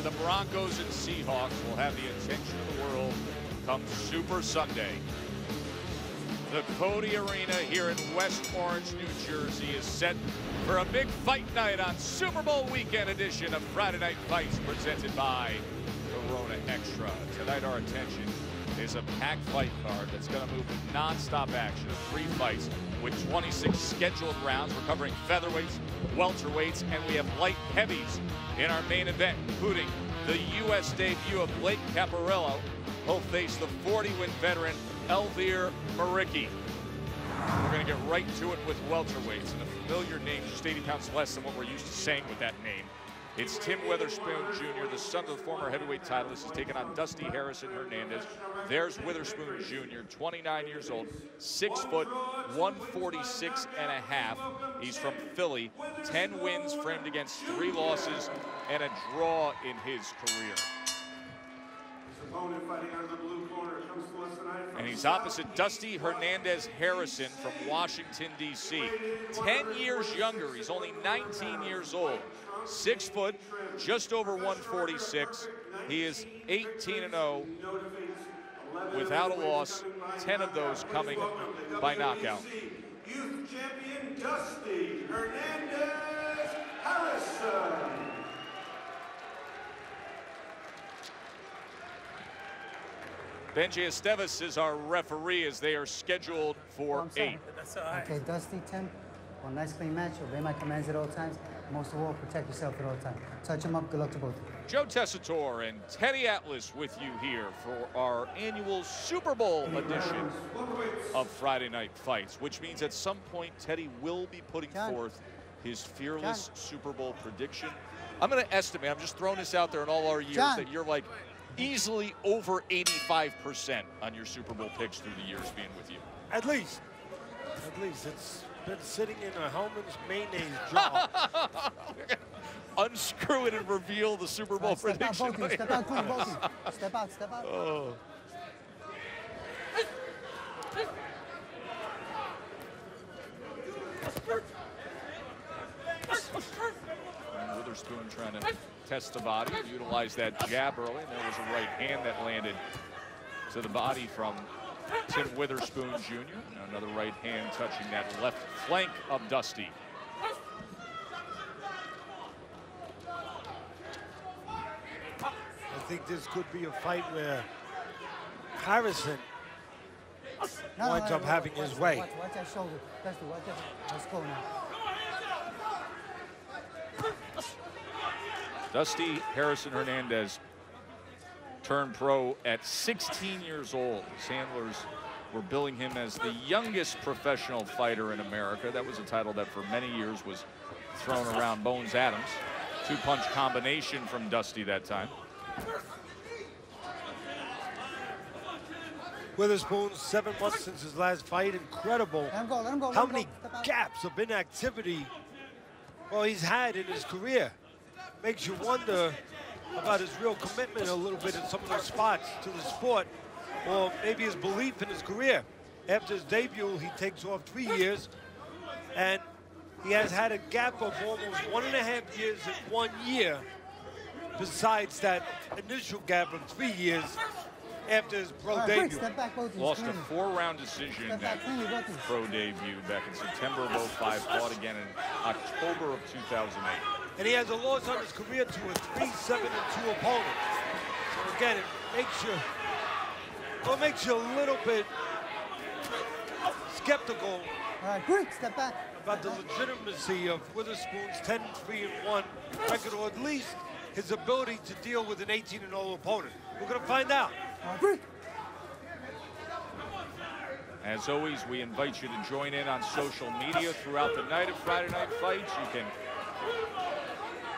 where the Broncos and Seahawks will have the attention of the world come Super Sunday. The Cody Arena here in West Orange, New Jersey is set for a big fight night on Super Bowl weekend edition of Friday Night Fights presented by Corona Extra. Tonight our attention is a packed fight card that's going to move with non-stop action of 3 fights with 26 scheduled rounds. We're covering featherweights, welterweights, and we have light heavies in our main event, including the U.S. debut of Blake Caparello. He'll face the 40-win veteran Elvir Maricki. We're going to get right to it with welterweights, and a familiar name, just 80 pounds less than what we're used to saying with that name. It's Tim Witherspoon Jr., the son of the former heavyweight titleist. He's taken on Dusty Harrison Hernandez. There's Witherspoon Jr., 29 years old, 6 foot, 146 and a half. He's from Philly, 10 wins framed against 3 losses and a draw in his career. And he's opposite Dusty Hernandez Harrison from Washington, D.C. 10 years younger. He's only 19 years old. 6 foot, just over 146. He is 18-0 without a loss, 10 of those coming by knockout. Youth champion Dusty Hernandez Harrison. Benji Esteves is our referee as they are scheduled for 8. Okay, Dusty, Tim, one nice clean match. Obey my commands at all times. Most of all, protect yourself at all times. Touch him up. Good luck to both of you. Joe Tessitore and Teddy Atlas with you here for our annual Super Bowl edition of Friday Night Fights, which means at some point Teddy will be putting forth his fearless Super Bowl prediction. I'm going to estimate, I'm just throwing this out there in all our years, that you're like easily over 85% on your Super Bowl picks through the years being with you. At least. It's been sitting in a Hellman's mayonnaise jar. Unscrew it and reveal the Super Bowl prediction. Step out, clean, both of you. Step out, step out. Oh. Witherspoon trying to test the body, utilize that jab early, and there was a right hand that landed to the body from Tim Witherspoon Jr. Another right hand touching that left flank of Dusty. I think this could be a fight where Harrison winds up having his way. Watch that shoulder. Dusty, watch that. Let's go now. Dusty Harrison Hernandez turned pro at 16 years old. His handlers were billing him as the youngest professional fighter in America. That was a title that for many years was thrown around Bones Adams. 2-punch combination from Dusty that time. Witherspoon, 7 months since his last fight. Incredible. Let him go, let him go. How many gaps of inactivity, well, he's had in his career. Makes you wonder about his real commitment a little bit in some of those spots to the sport, or maybe his belief in his career. After his debut, he takes off 3 years, and he has had a gap of almost 1.5 years and 1 year, besides that initial gap of 3 years after his pro debut. Lost a 4-round decision in that pro debut back in September of 05, fought again in October of 2008. And he has a loss on his career to a 3-7-2 opponent. So again, it makes you a little bit skeptical step back. about the legitimacy of Witherspoon's 10-3-1 record, or at least his ability to deal with an 18-0 opponent. We're going to find out. As always, we invite you to join in on social media throughout the night of Friday Night Fights. You can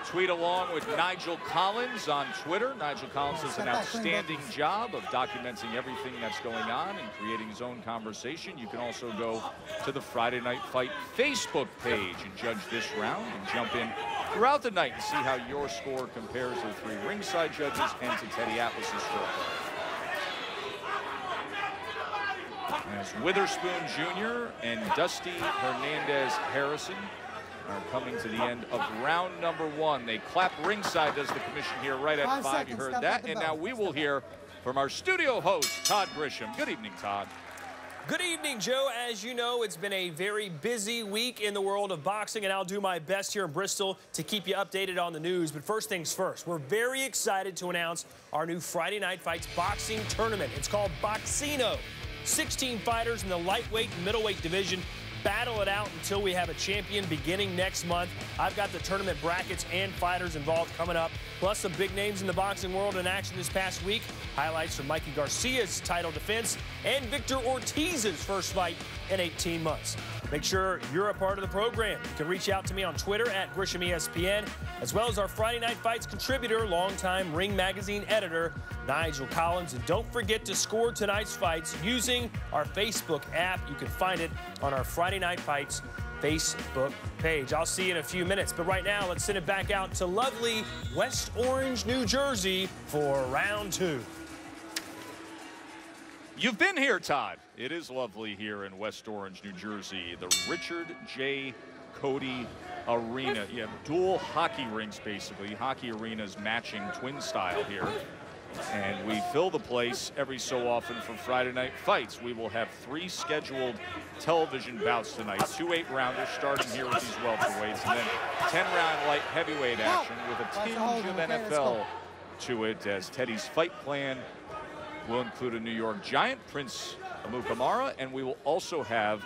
tweet along with Nigel Collins on Twitter. Nigel Collins does an outstanding job of documenting everything that's going on and creating his own conversation. You can also go to the Friday Night Fight Facebook page and judge this round and jump in throughout the night and see how your score compares to the 3 ringside judges and to Teddy Atlas's scorecard. As Witherspoon Jr. and Dusty Hernandez Harrison are coming to the end of round number 1. They clap ringside, does the commission here, right at 5. 5 You seconds, heard that. And now bell. we will hear from our studio host, Todd Grisham. Good evening, Todd. Good evening, Joe. As you know, it's been a very busy week in the world of boxing, and I'll do my best here in Bristol to keep you updated on the news. But first things first, we're very excited to announce our new Friday Night Fights boxing tournament. It's called Boxino. 16 fighters in the lightweight and middleweight division. Battle it out until we have a champion beginning next month. I've got the tournament brackets and fighters involved coming up, plus some big names in the boxing world in action this past week. Highlights from Mikey Garcia's title defense and Victor Ortiz's first fight in 18 months. Make sure you're a part of the program. You can reach out to me on Twitter at GrishamESPN, as well as our Friday Night Fights contributor, longtime Ring Magazine editor, Nigel Collins. And don't forget to score tonight's fights using our Facebook app. You can find it on our Friday Night Fights Facebook page. I'll see you in a few minutes, but right now, let's send it back out to lovely West Orange, New Jersey for round 2. You've been here, Todd. It is lovely here in West Orange, New Jersey. The Richard J. Cody Arena. You have dual hockey rinks, basically. Hockey arenas matching twin style here. And we fill the place every so often for Friday Night Fights. We will have 3 scheduled television bouts tonight. 2 8-rounders starting here with these welterweights. And then 10-round light heavyweight action with a tinge of NFL to it, as Teddy's fight plan will include a New York Giant, Prince Amukamara, and we will also have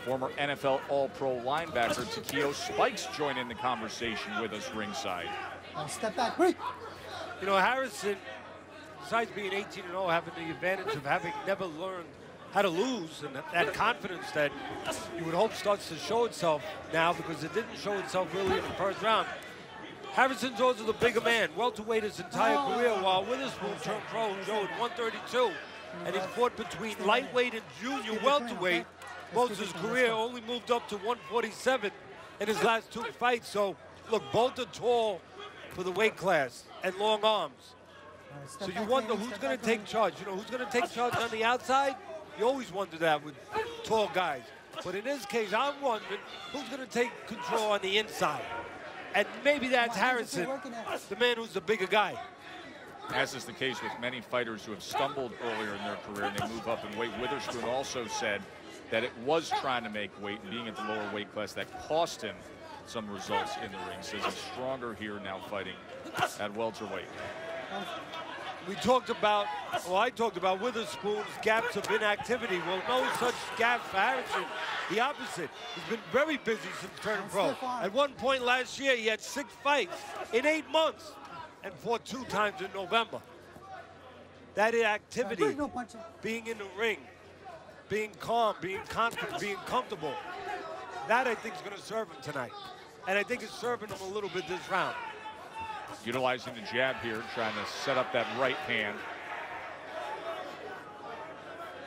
former NFL All-Pro linebacker Takeo Spikes join in the conversation with us ringside. Step back, wait. You know, Harrison, besides being 18-0, having the advantage of having never learned how to lose, and that confidence that you would hope starts to show itself now, because it didn't show itself really in the first round. Harrison's also the bigger man, welterweight his entire career, while Witherspoon turned pro and Joe at 132, and he's fought between lightweight and junior welterweight. Most of his career only moved up to 147 in his last 2 fights. So, look, both are tall for the weight class and long arms. So you wonder who's going to take charge. You know, who's going to take charge on the outside? You always wonder that with tall guys. But in this case, I'm wondering who's going to take control on the inside. And maybe that's Harrison, the man who's the bigger guy. As is the case with many fighters who have stumbled earlier in their career and they move up in weight. Witherspoon also said that it was trying to make weight and being at the lower weight class that cost him some results in the ring. Says he's stronger here now fighting at welterweight. We talked about, well, I talked about Witherspoon's gaps of inactivity. Well, no such gaps for Harrison. The opposite. He's been very busy since turning pro. At one point last year, he had 6 fights in 8 months and fought 2 times in November. That inactivity, being in the ring, being calm, being confident, being comfortable, that I think is going to serve him tonight. And I think it's serving him a little bit this round. Utilizing the jab here, trying to set up that right hand.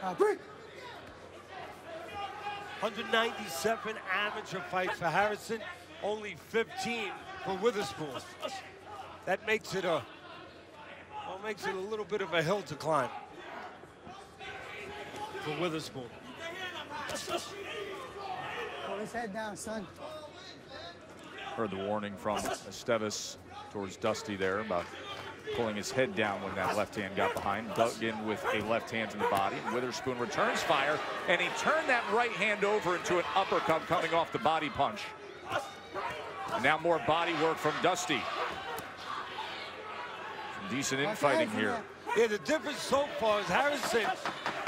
197 amateur fights for Harrison, only 15 for Witherspoon. That makes it a little bit of a hill to climb for Witherspoon. Pull his head down, son. Heard the warning from Esteves towards Dusty there about pulling his head down when that left hand got behind. Dug in with a left hand to the body. Witherspoon returns fire, and he turned that right hand over into an uppercut coming off the body punch. And now more body work from Dusty. Some decent infighting here. Yeah, the difference so far is Harrison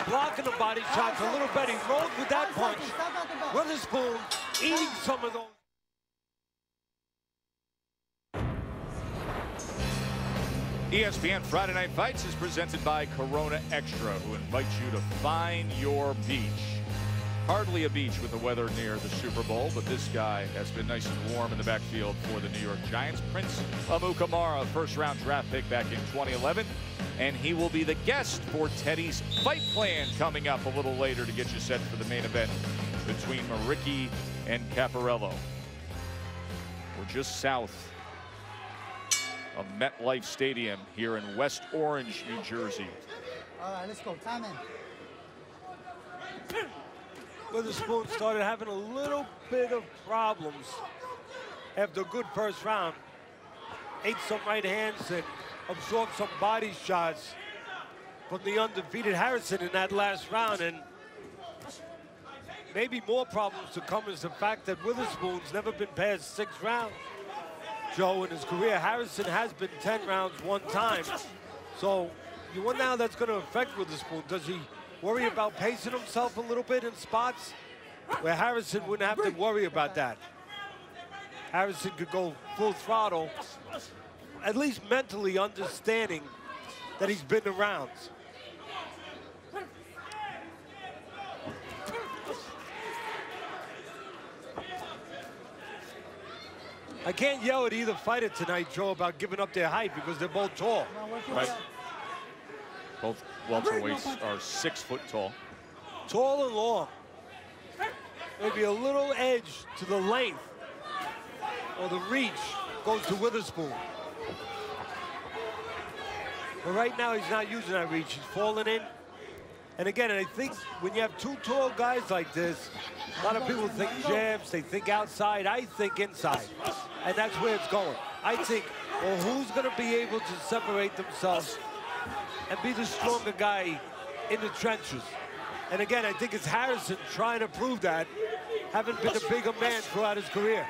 blocking the body shots a little better. He rolled with that punch. Witherspoon eating some of those. ESPN Friday Night Fights is presented by Corona Extra, who invites you to find your beach. Hardly a beach with the weather near the Super Bowl, but this guy has been nice and warm in the backfield for the New York Giants. Prince Amukamara, first-round draft pick back in 2011, and he will be the guest for Teddy's fight plan coming up a little later to get you set for the main event between Maricki and Caparello. We're just south of MetLife Stadium here in West Orange, New Jersey. All right, let's go. Time in. Witherspoon started having a little bit of problems after a good first round, ate some right hands and absorbed some body shots from the undefeated Harrison in that last round. And maybe more problems to come is the fact that Witherspoon's never been past 6 rounds, Joe, in his career. Harrison has been 10 rounds one time. So you wonder how that's going to affect Witherspoon. Does he worry about pacing himself a little bit in spots where Harrison wouldn't have to worry about that? Harrison could go full throttle, at least mentally understanding that he's been in rounds. I can't yell at either fighter tonight, Joe, about giving up their height because they're both tall. Right. Both welterweights are 6 foot tall. Tall and long. Maybe a little edge to the length or the reach goes to Witherspoon. But right now he's not using that reach. He's falling in. And again, I think when you have 2 tall guys like this, a lot of people think jabs, they think outside. I think inside. And that's where it's going. I think, well, who's going to be able to separate themselves and be the stronger guy in the trenches? And again, I think it's Harrison trying to prove that, having been a bigger man throughout his career.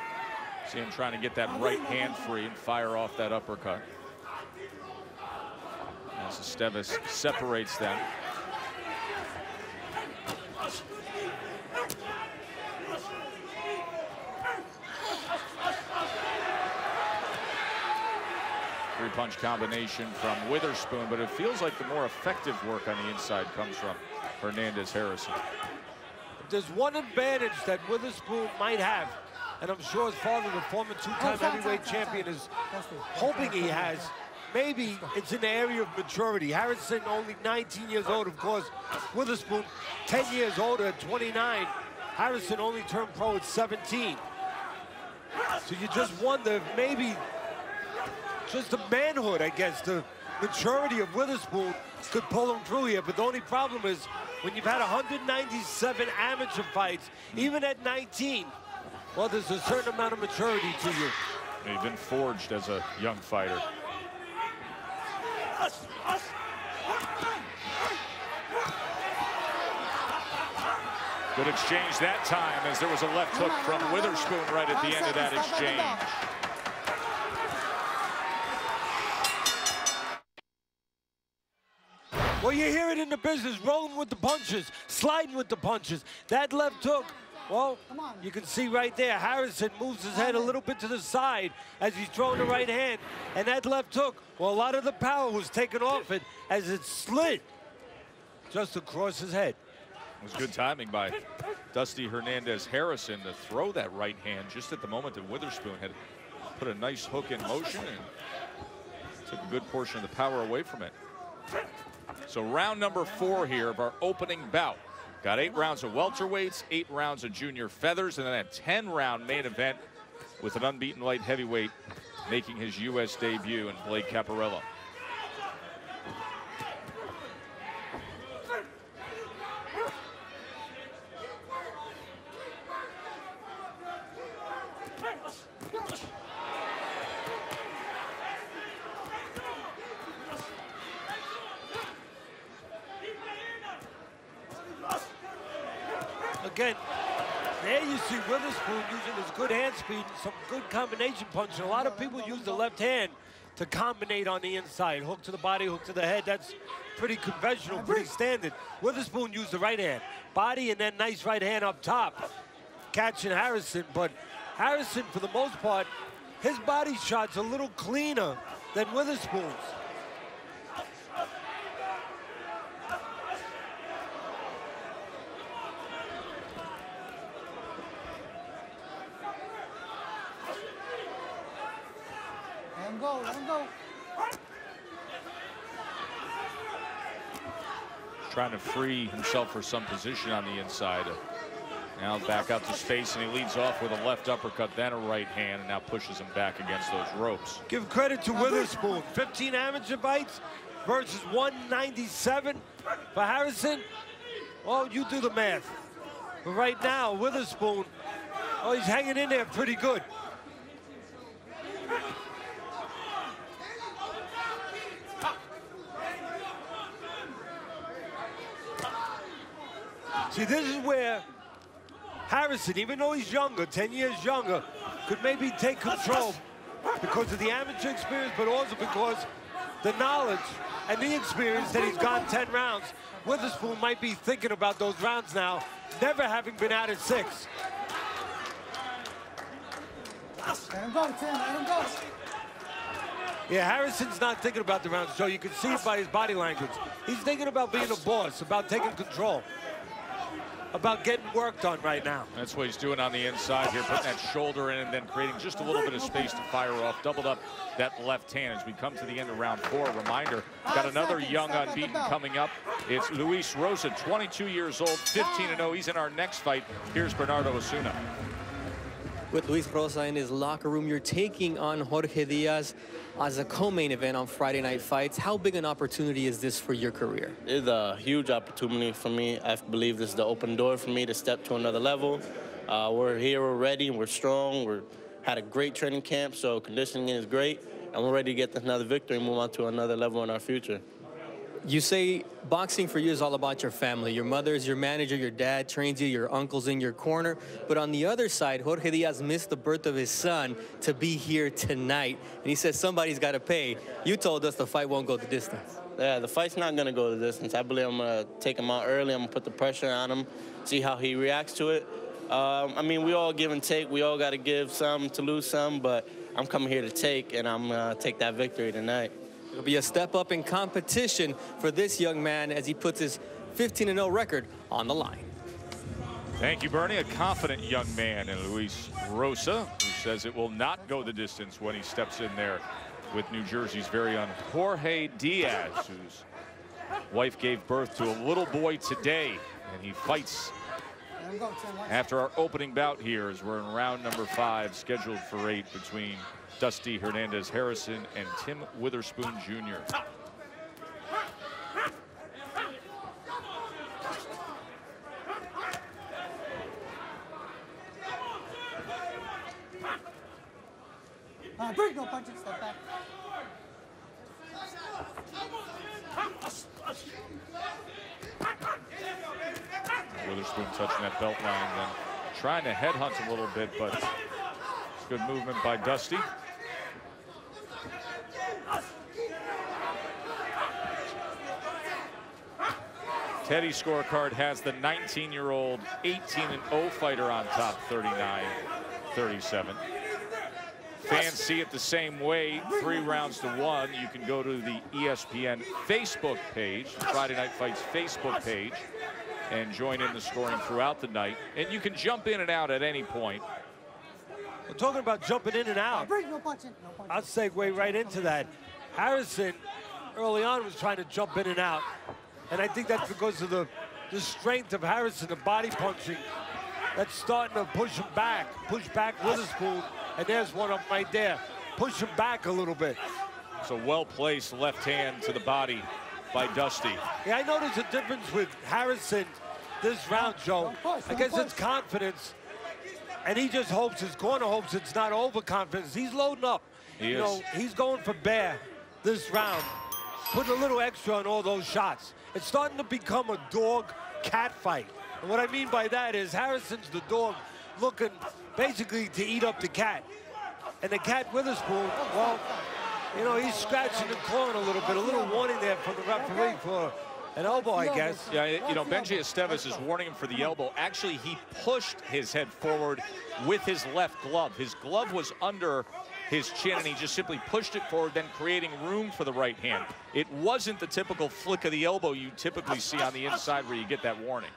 See him trying to get that right hand free and fire off that uppercut. As Esteves separates them. Three-punch combination from Witherspoon, but it feels like the more effective work on the inside comes from Hernandez-Harrison. There's one advantage that Witherspoon might have, and I'm sure his father, the former 2-time heavyweight champion, is hoping he has. Maybe it's in the area of maturity. Harrison only 19 years old, of course. Witherspoon 10 years older at 29. Harrison only turned pro at 17. So you just wonder if maybe just the manhood, I guess, the maturity of Witherspoon could pull him through here. But the only problem is when you've had 197 amateur fights, even at 19, well, there's a certain amount of maturity to you. He's been forged as a young fighter. Good exchange that time, as there was a left hook from Witherspoon right at the end of that exchange. Well, you hear it in the business, rolling with the punches, sliding with the punches. That left hook, well, you can see right there, Harrison moves his head a little bit to the side as he's throwing the right hand. And that left hook, well, a lot of the power was taken off it as it slid just across his head. It was good timing by Dusty Hernandez-Harrison to throw that right hand just at the moment that Witherspoon had put a nice hook in motion and took a good portion of the power away from it. So round number 4 here of our opening bout. Got 8 rounds of welterweights, 8 rounds of junior feathers, and then a 10-round main event with an unbeaten light heavyweight making his U.S. debut in Blake Caparello. Again, there you see Witherspoon using his good hand speed and some good combination punching. A lot of people use the left hand to combinate on the inside. Hook to the body, hook to the head. That's pretty conventional, pretty standard. Witherspoon used the right hand. Body and then nice right hand up top, catching Harrison. But Harrison, for the most part, his body shot's a little cleaner than Witherspoon's. Let him go. Trying to free himself for some position on the inside. Now back out to space, and he leads off with a left uppercut, then a right hand, and now pushes him back against those ropes. Give credit to Witherspoon. 15 amateur fights versus 197 for Harrison. Well, you do the math. But right now, Witherspoon, oh, he's hanging in there pretty good. See, this is where Harrison, even though he's younger, 10 years younger, could maybe take control because of the amateur experience, but also because the knowledge and the experience that he's gone 10 rounds. Witherspoon might be thinking about those rounds now, never having been out at 6. Let him go, Tim, let him go. Yeah, Harrison's not thinking about the rounds, Joe. You can see it by his body language. He's thinking about being a boss, about taking control, about getting work done right now. That's what he's doing on the inside here, putting that shoulder in and then creating just a little bit of space to fire off. Doubled up that left hand as we come to the end of round 4. Reminder, got another young unbeaten coming up. It's Luis Rosa, 22 years old, 15-0. He's in our next fight. Here's Bernardo Osuna. With Luis Rosa in his locker room, you're taking on Jorge Diaz as a co-main event on Friday Night Fights. How big an opportunity is this for your career? It's a huge opportunity for me. I believe this is the open door for me to step to another level. We're here, we're ready, we're strong, we had a great training camp, so conditioning is great, and we're ready to get another victory and move on to another level in our future. You say boxing for you is all about your family. Your mother is your manager, your dad trains you, your uncle's in your corner. But on the other side, Jorge Diaz missed the birth of his son to be here tonight. And he says somebody's got to pay. You told us the fight won't go the distance. Yeah, the fight's not going to go the distance. I believe I'm going to take him out early. I'm going to put the pressure on him, see how he reacts to it. I mean, we all give and take. We all got to give some to lose some, but I'm coming here to take, and I'm going to take that victory tonight. It'll be a step up in competition for this young man as he puts his 15-0 record on the line. Thank you, Bernie. A confident young man in Luis Rosa, who says it will not go the distance when he steps in there with New Jersey's very own Jorge Diaz, whose wife gave birth to a little boy today, and he fights after our opening bout here as we're in round number 5, scheduled for 8 between Dusty Hernandez Harrison and Tim Witherspoon Jr. Break, no punches, step back. Witherspoon touching that belt line, then trying to headhunt a little bit, but it's good movement by Dusty. Teddy's scorecard has the 19-year-old 18-0 fighter on top, 39-37. Fans see it the same way, 3 rounds to 1. You can go to the ESPN Facebook page, Friday Night Fights Facebook page, and join in the scoring throughout the night. And you can jump in and out at any point. We're talking about jumping in and out. I'll segue right into that. Harrison, early on, was trying to jump in and out. And I think that's because of the strength of Harrison, the body punching. That's starting to push back Witherspoon. And there's one up right there. Push him back a little bit. It's a well-placed left hand to the body by Dusty. Yeah, I noticed a difference with Harrison this round, Joe. I guess it's confidence. And he just hopes, his corner hopes it's not overconfidence. He's loading up. He is. Know, he's going for bear this round. Putting a little extra on all those shots. It's starting to become a dog-cat fight. And what I mean by that is Harrison's the dog looking basically to eat up the cat. And the cat Witherspoon, well, you know, he's scratching and clawing a little bit. A little warning there from the referee for an elbow, I guess. Yeah, you know, Benji Esteves is warning him for the elbow. Actually, he pushed his head forward with his left glove. His glove was under his chin, and he just simply pushed it forward, then creating room for the right hand. It wasn't the typical flick of the elbow you typically see on the inside where you get that warning.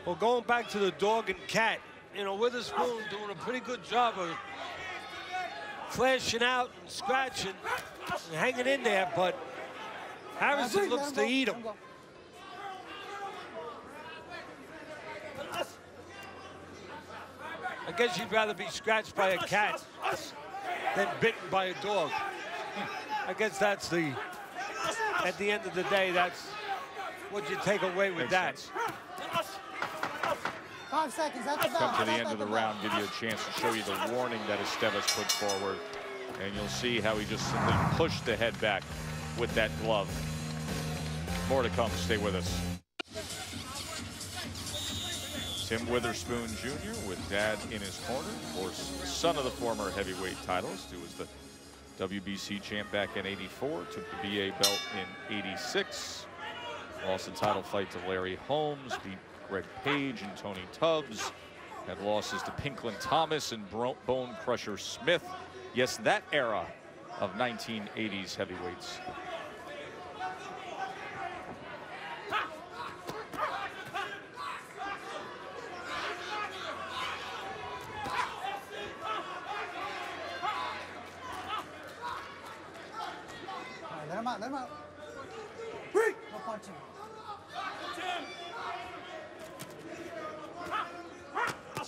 Well, going back to the dog and cat, you know, Witherspoon doing a pretty good job of flashing out and scratching and hanging in there, but Harrison looks to eat him. I guess you'd rather be scratched by a cat than bitten by a dog. I guess that's at the end of the day, that's what you take away with that. 5 seconds, that's the Come to the end of the round, give you a chance to show you the warning that Esteves put forward. And you'll see how he just simply pushed the head back with that glove. More to come, stay with us. Tim Witherspoon Jr. with dad in his corner. Of course, son of the former heavyweight titles, who was the WBC champ back in '84, took the BA belt in '86. Lost the title fight to Larry Holmes, beat Greg Page and Tony Tubbs. Had losses to Pinklin Thomas and Bone Crusher Smith. Yes, that era of 1980s heavyweights. Let him out, let him out. Break! No punching.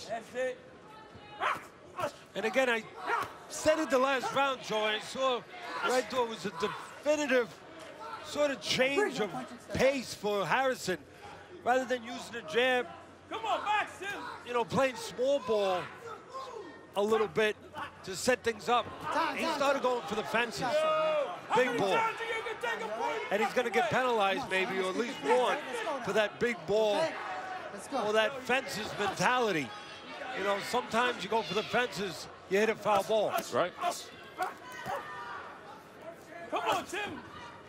That's it. And again, I said it the last round, Joe, I saw what I thought was a definitive sort of change of pace for Harrison. Rather than using the jab, Come on, back, Tim. you know, playing small ball a little bit to set things up. He started going for the fences. Big ball. And he's going to get penalized maybe, or at least warned for that big ball Let's go. or that fences mentality. You know, sometimes you go for the fences, you hit a foul ball. That's right. Come on, Tim.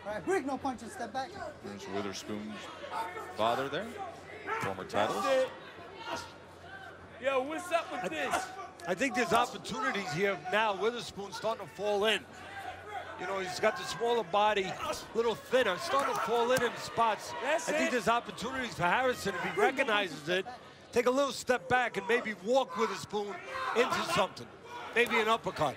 All right, break, no punching, step back. There's Witherspoon's father there, former titles. That's it. Yo, what's up with this? I think there's opportunities here now. Witherspoon's starting to fall in. You know, he's got the smaller body, a little thinner, starting to fall in spots. That's I think it. there's opportunities for Harrison if he recognizes it. Take a little step back and maybe walk Witherspoon into something. Maybe an uppercut.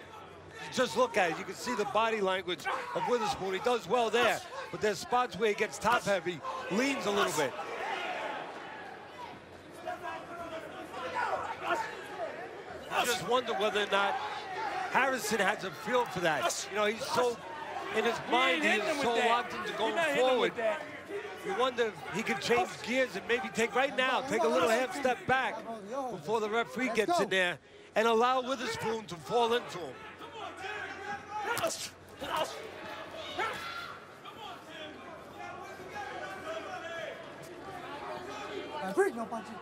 Just look at it. You can see the body language of Witherspoon. He does well there. But there's spots where he gets top heavy, leans a little bit. I just wonder whether or not Harrison has a feel for that. You know, he's so, in his mind, he is so locked into going forward. You wonder if he can change gears and maybe take right now, take a little half step back before the referee gets in there and allow Witherspoon to fall into him. All right, break, no punching.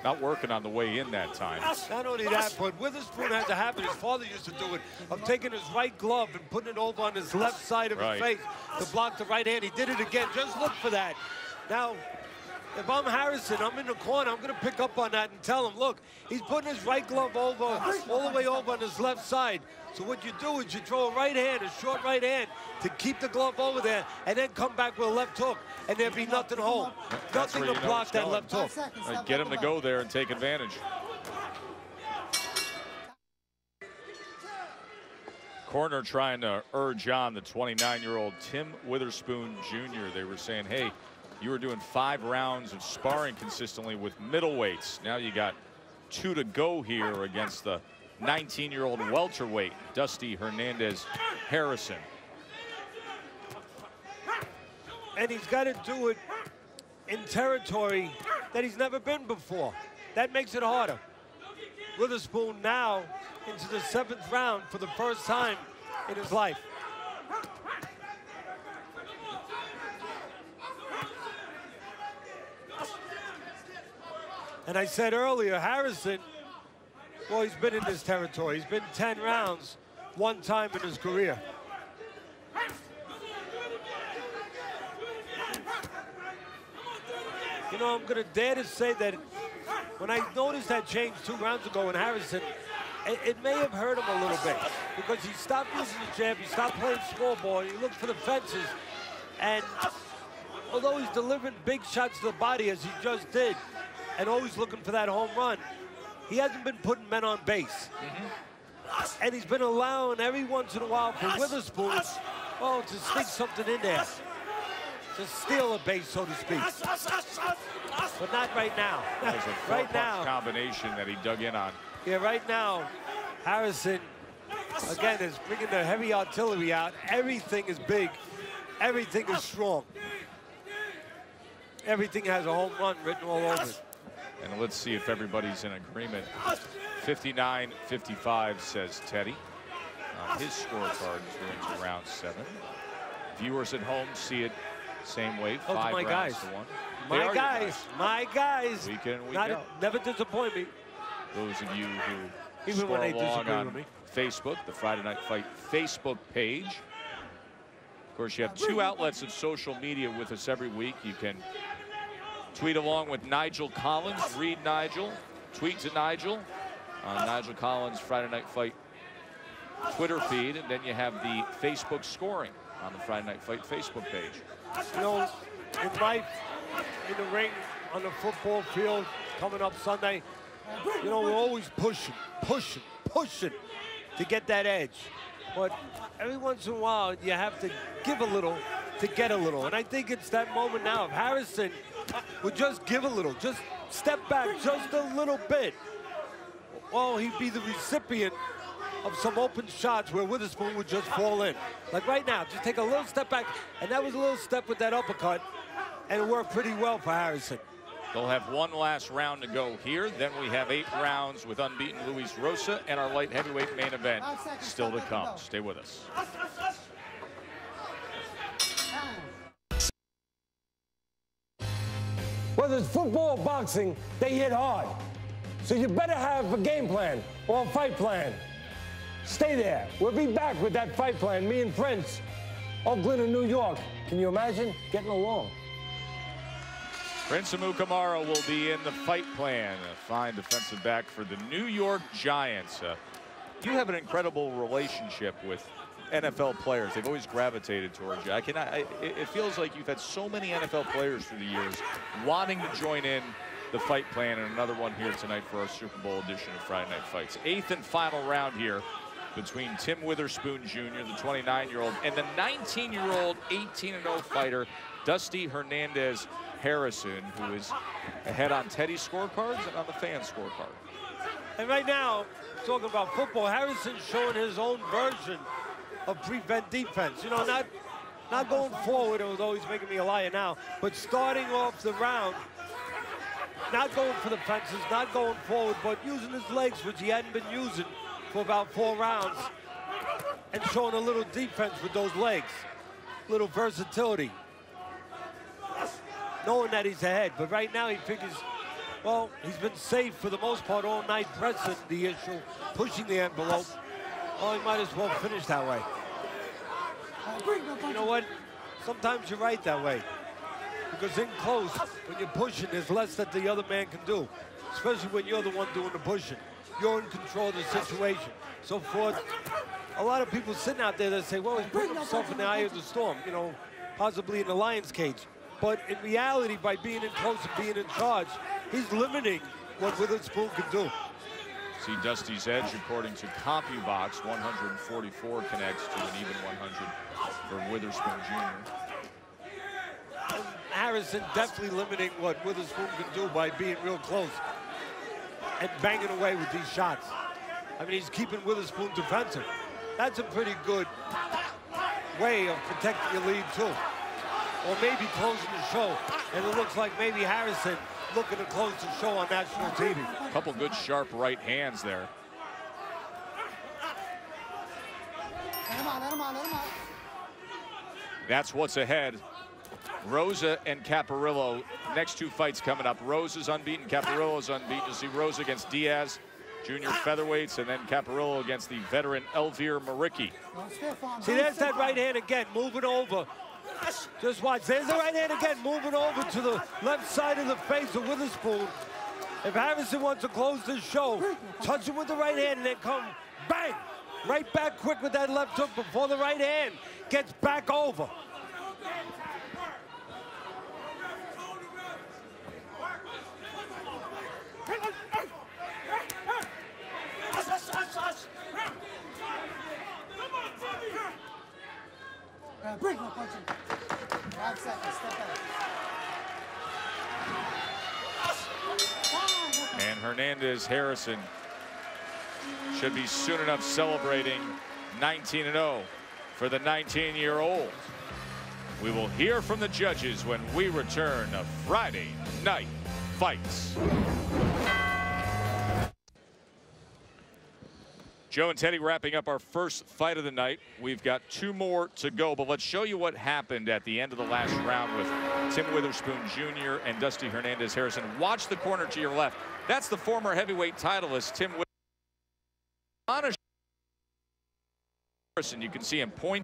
Not working on the way in that time. Not only that, but Witherspoon has a habit, his father used to do it, of taking his right glove and putting it over on his left side of his face to block the right hand. He did it again. Just look for that. Now, if I'm Harrison, I'm in the corner, I'm going to pick up on that and tell him, look, he's putting his right glove over, all the way over on his left side. So what you do is you throw a right hand, a short right hand, to keep the glove over there, and then come back with a left hook, and there'll be nothing home. Nothing to block that left hook. Right, get him to go there and take advantage. Corner trying to urge on the 29-year-old Tim Witherspoon Jr. They were saying, hey, you were doing 5 rounds of sparring consistently with middleweights. Now you got 2 to go here against the 19-year-old welterweight, Dusty Hernandez Harrison. And he's got to do it in territory that he's never been before. That makes it harder. Witherspoon now into the 7th round for the first time in his life. And I said earlier, Harrison, well, he's been in this territory. He's been 10 rounds one time in his career. You know, I'm going to dare to say that when I noticed that change 2 rounds ago in Harrison, it may have hurt him a little bit because he stopped using the jab, he stopped playing small ball, he looked for the fences, and although he's delivering big shots to the body as he just did, and always looking for that home run, he hasn't been putting men on base. And he's been allowing every once in a while for Witherspoon, oh, to sneak something in there, to steal a base, so to speak. But not right now. That was a right now combination that he dug in on. Yeah, right now, Harrison, again, is bringing the heavy artillery out. Everything is big. Everything is strong. Everything has a home run written all over it. And let's see if everybody's in agreement. 59-55, says Teddy. On his scorecard going to round 7. Viewers at home see it same way. Those are 5 my rounds guys. to 1. My They are your guys, my guys. Week in and week Not, out. never disappoint me. Those of you who Even scroll when they along disagree on with me. Facebook, the Friday Night Fight Facebook page. Of course, you have 2 outlets of social media with us every week. You can tweet along with Nigel Collins, read Nigel, tweet to Nigel on Nigel Collins' Friday Night Fight Twitter feed, and then you have the Facebook scoring on the Friday Night Fight Facebook page. You know, in life, in the ring, on the football field, coming up Sunday, you know, we're always pushing to get that edge. But every once in a while, you have to give a little to get a little. And I think it's that moment now. If Harrison would just give a little, just step back just a little bit, well, he'd be the recipient of some open shots where Witherspoon would just fall in. Like right now, just take a little step back, and that was a little step with that uppercut, and it worked pretty well for Harrison. They'll have 1 last round to go here. Then we have 8 rounds with unbeaten Luis Rosa and our light heavyweight main event still to come. Stay with us. Whether it's football or boxing, they hit hard. So you better have a game plan or a fight plan. Stay there. We'll be back with that fight plan, me and Prince, Oakland and New York. Can you imagine getting along? Prince Amukamara will be in the fight plan. A fine defensive back for the New York Giants. You have an incredible relationship with NFL players. They've always gravitated towards you. It feels like you've had so many NFL players through the years wanting to join in the fight plan, and another one here tonight for our Super Bowl edition of Friday Night Fights. 8th and final round here between Tim Witherspoon Jr., the 29-year-old, and the 19-year-old, 18-0 fighter, Dusty Hernandez Harrison, who is ahead on Teddy's scorecards and on the fan scorecard. And right now, talking about football, Harrison's showing his own version of prevent defense. You know, not going forward, although he's making me a liar now, but starting off the round, not going for the fences, not going forward, but using his legs, which he hadn't been using for about 4 rounds, and showing a little defense with those legs, little versatility, knowing that he's ahead. But right now he figures, well, he's been safe for the most part all night, pressing the issue, pushing the envelope. Well, he might as well finish that way. You know what? Sometimes you're right that way. Because in close, when you're pushing, there's less that the other man can do, especially when you're the one doing the pushing. You're in control of the situation. So for a lot of people sitting out there that say, well, he's putting himself in the eye of the storm, you know, possibly in the lion's cage. But in reality, by being in close and being in charge, he's limiting what Witherspoon can do. See Dusty's edge, according to CompuBox, 144 connects to an even 100 for Witherspoon Jr. And Harrison definitely limiting what Witherspoon can do by being real close and banging away with these shots. I mean, he's keeping Witherspoon defensive. That's a pretty good way of protecting your lead, too. Or maybe closing the show. And it looks like maybe Harrison looking to close the show on national TV. A couple good sharp right hands there. That's what's ahead. Rosa and Caparillo, next 2 fights coming up. Rosa's unbeaten, Caparillo's unbeaten. You see Rosa against Diaz, junior featherweights, and then Caparillo against the veteran Elvir Maricki. See, there's that right hand again, moving over. Just watch, there's the right hand again, moving over to the left side of the face of Witherspoon. If Harrison wants to close this show, touch him with the right hand and then come, bang, right back quick with that left hook before the right hand gets back over. Break no punching. 5 seconds, step back. And Hernandez Harrison should be soon enough celebrating 19-0 for the 19-year-old. We will hear from the judges when we return to Friday Night Fights. Joe and Teddy wrapping up our first fight of the night. We've got 2 more to go, but let's show you what happened at the end of the last round with Tim Witherspoon Jr. and Dusty Hernandez Harrison. Watch the corner to your left. That's the former heavyweight titleist, Tim Witherspoon. You can see him point.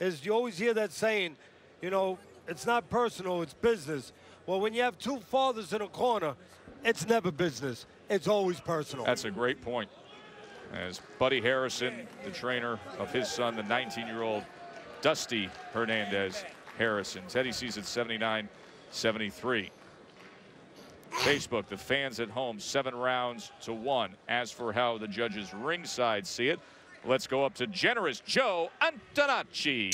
Is you always hear that saying, you know, it's not personal, it's business. Well, when you have 2 fathers in a corner, it's never business. It's always personal. That's a great point. As Buddy Harrison, the trainer of his son, the 19-year-old Dusty Hernandez Harrison. Teddy sees it 79-73. Facebook, the fans at home, 7 rounds to 1. As for how the judges ringside see it, let's go up to generous Joe Antonacci.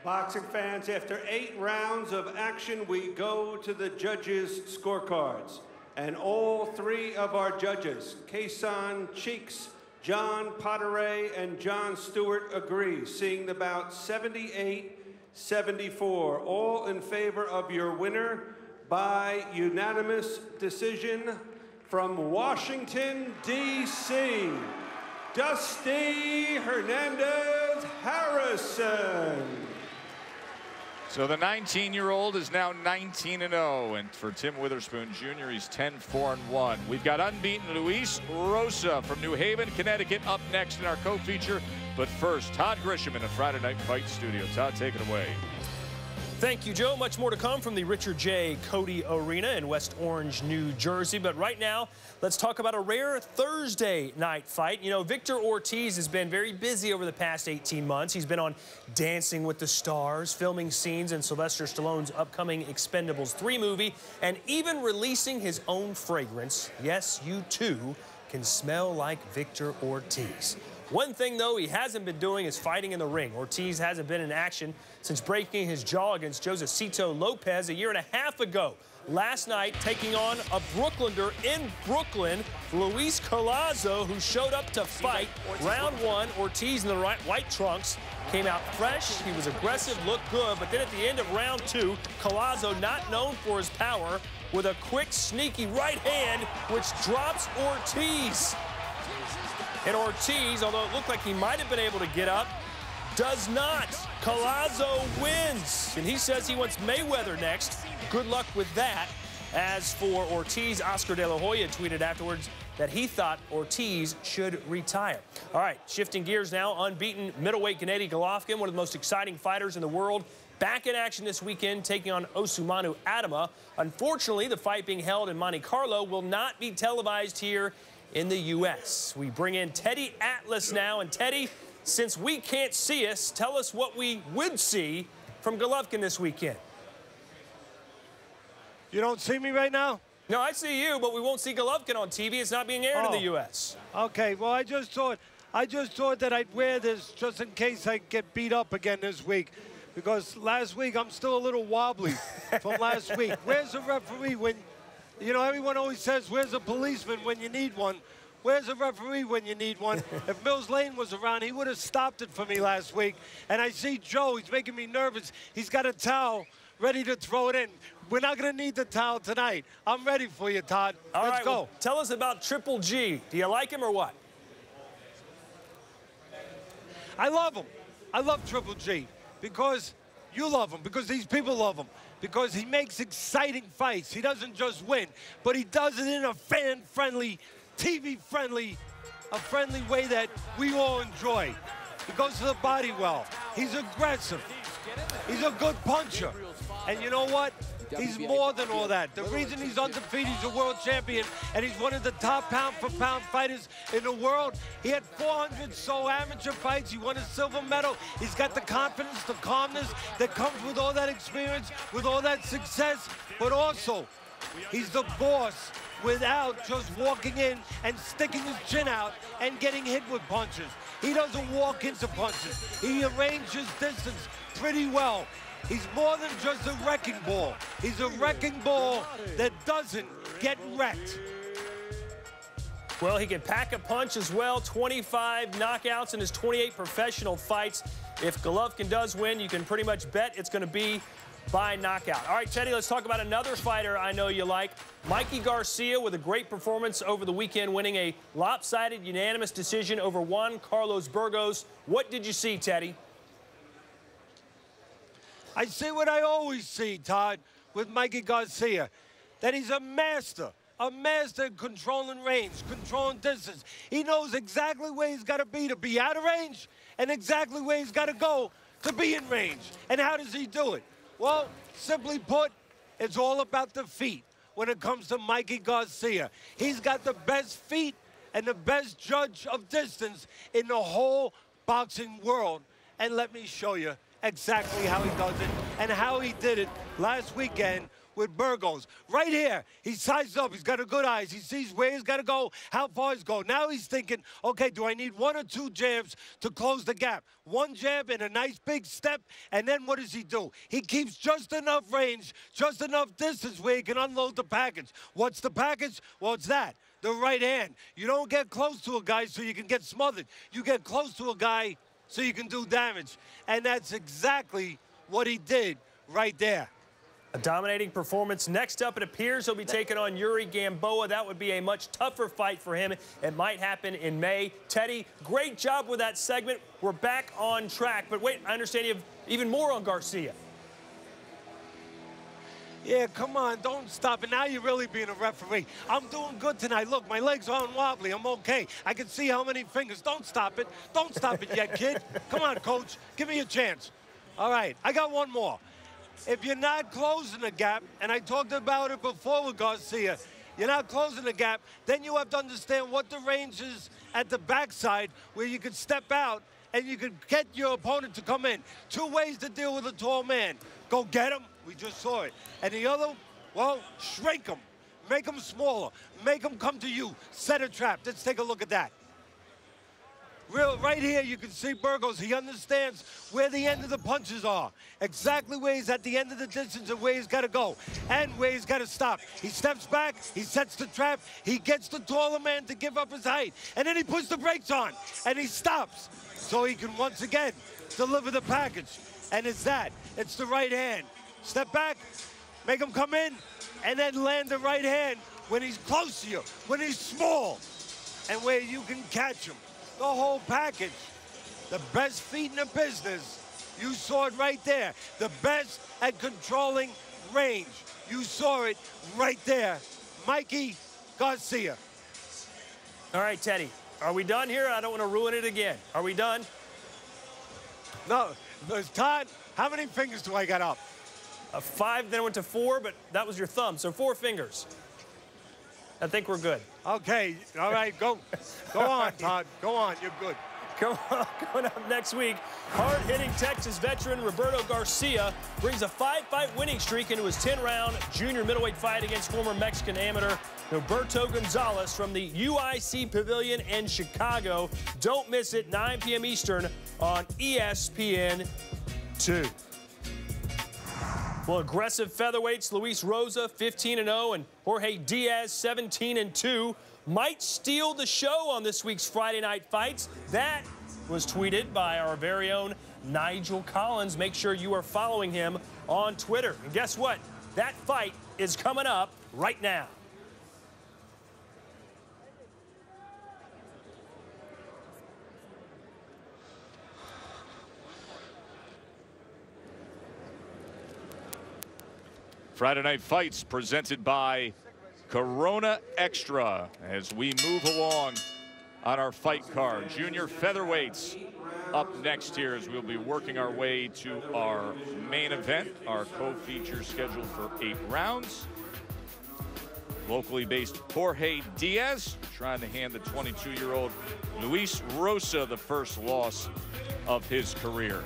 Boxing fans, after 8 rounds of action, we go to the judges' scorecards. And all 3 of our judges, Kason Cheeks, John Potteray, and John Stewart, agree, seeing the bout 78-74, all in favor of your winner by unanimous decision from Washington, D.C., Dusty Hernandez Harrison. So the 19-year-old is now 19-0, and for Tim Witherspoon Jr., he's 10-4-1. We've got unbeaten Luis Rosa from New Haven, Connecticut, up next in our co-feature. But first, Todd Grisham in the Friday Night Fight studio. Todd, take it away. Thank you, Joe. Much more to come from the Richard J. Cody Arena in West Orange, New Jersey. But right now, let's talk about a rare Thursday night fight. You know, Victor Ortiz has been very busy over the past 18 months. He's been on Dancing with the Stars, filming scenes in Sylvester Stallone's upcoming Expendables 3 movie, and even releasing his own fragrance. Yes, you too can smell like Victor Ortiz. One thing, though, he hasn't been doing is fighting in the ring. Ortiz hasn't been in action since breaking his jaw against Josecito Lopez a year and a half ago. Last night, taking on a Brooklyner in Brooklyn, Luis Collazo, who showed up to fight. Round 1, Ortiz in the white trunks came out fresh. He was aggressive, looked good, but then at the end of round 2, Collazo, not known for his power, with a quick, sneaky right hand, which drops Ortiz. And Ortiz, although it looked like he might have been able to get up, does not. Collazo wins. And he says he wants Mayweather next. Good luck with that. As for Ortiz, Oscar De La Hoya tweeted afterwards that he thought Ortiz should retire. All right, shifting gears now. Unbeaten middleweight Gennady Golovkin, one of the most exciting fighters in the world, back in action this weekend, taking on Ousmane Adama. Unfortunately, the fight being held in Monte Carlo will not be televised here in the U.S. We bring in Teddy Atlas now. And Teddy, since we can't see us, tell us what we would see from Golovkin this weekend. You don't see me right now? No, I see you, but we won't see Golovkin on TV. It's not being aired in the U.S. Okay, well, I just thought that I'd wear this just in case I get beat up again this week. Because last week, I'm still a little wobbly from last week. Where's the referee when... You know, everyone always says, where's a policeman when you need one? Where's a referee when you need one? If Mills Lane was around, he would have stopped it for me last week. And I see Joe, he's making me nervous. He's got a towel ready to throw it in. We're not going to need the towel tonight. I'm ready for you, Todd. Let's go. Well, tell us about Triple G. Do you like him or what? I love him. I love Triple G because you love him, because these people love him. Because he makes exciting fights. He doesn't just win, but he does it in a fan-friendly, TV-friendly, a friendly way that we all enjoy. He goes to the body well. He's aggressive. He's a good puncher. And you know what? He's more than all that. The reason he's undefeated, he's a world champion, and he's one of the top pound-for-pound fighters in the world. He had 400 so amateur fights. He won a silver medal. He's got the confidence, the calmness that comes with all that experience, with all that success. But also, he's the boss without just walking in and sticking his chin out and getting hit with punches. He doesn't walk into punches. He arranges distance pretty well. He's more than just a wrecking ball. He's a wrecking ball that doesn't get wrecked. Well, he can pack a punch as well. 25 knockouts in his 28 professional fights. If Golovkin does win, you can pretty much bet it's going to be by knockout. All right, Teddy, let's talk about another fighter I know you like. Mikey Garcia with a great performance over the weekend, winning a lopsided unanimous decision over Juan Carlos Burgos. What did you see, Teddy? I see what I always see, Todd, with Mikey Garcia, that he's a master in controlling range, controlling distance. He knows exactly where he's got to be out of range, and exactly where he's got to go to be in range. And how does he do it? Well, simply put, it's all about the feet when it comes to Mikey Garcia. He's got the best feet and the best judge of distance in the whole boxing world. And let me show you exactly how he does it and how he did it last weekend with Burgos. Right here, he sizes up, he's got a good eyes, he sees where he's got to go, how far he's going. Now he's thinking, okay, do I need 1 or 2 jabs to close the gap? 1 jab and a nice big step, and then what does he do? He keeps just enough range, just enough distance where he can unload the package. What's the package? Well, it's that, the right hand. You don't get close to a guy so you can get smothered. You get close to a guy so you can do damage. And that's exactly what he did right there. A dominating performance. Next up, it appears he'll be taking on Yuri Gamboa. That would be a much tougher fight for him. It might happen in May. Teddy, great job with that segment. We're back on track. But wait, I understand you have even more on Garcia. Yeah, come on, don't stop it. Now you're really being a referee. I'm doing good tonight. Look, my legs aren't wobbly. I'm okay. I can see how many fingers. Don't stop it. Don't stop it yet, kid. Come on, coach. Give me a chance. All right, I got one more. If you're not closing the gap, and I talked about it before with Garcia, you're not closing the gap, then you have to understand what the range is at the backside where you can step out and you can get your opponent to come in. 2 ways to deal with a tall man. Go get him. We just saw it. And the other, well, shrink him. Make him smaller. Make him come to you. Set a trap. Let's take a look at that. Right here, you can see Burgos. He understands where the end of the punches are. Exactly where he's at the end of the distance and where he's got to go and where he's got to stop. He steps back. He sets the trap. He gets the taller man to give up his height. And then he puts the brakes on and he stops so he can once again deliver the package. And it's that. It's the right hand. Step back, make him come in, and then land the right hand when he's close to you, when he's small, and where you can catch him. The whole package. The best feet in the business. You saw it right there. The best at controlling range. You saw it right there. Mikey Garcia. All right, Teddy, are we done here? I don't want to ruin it again. Are we done? No. Todd, how many fingers do I got up? 5, then went to 4, but that was your thumb, so 4 fingers. I think we're good. Okay, all right, go on, Todd. Go on, you're good. Come on, coming up next week, hard-hitting Texas veteran Roberto Garcia brings a 5-fight winning streak into his 10-round junior middleweight fight against former Mexican amateur Roberto Gonzalez from the UIC Pavilion in Chicago. Don't miss it, 9 p.m. Eastern on ESPN 2. Well, aggressive featherweights Luis Rosa 15-0 and Jorge Diaz 17-2 might steal the show on this week's Friday Night Fights. That was tweeted by our very own Nigel Collins. Make sure you are following him on Twitter. And guess what? That fight is coming up right now. Friday Night Fights presented by Corona Extra as we move along on our fight card. Junior featherweights up next here as we'll be working our way to our main event, our co-feature scheduled for 8 rounds. Locally based Jorge Diaz trying to hand the 22-year-old Luis Rosa the first loss of his career.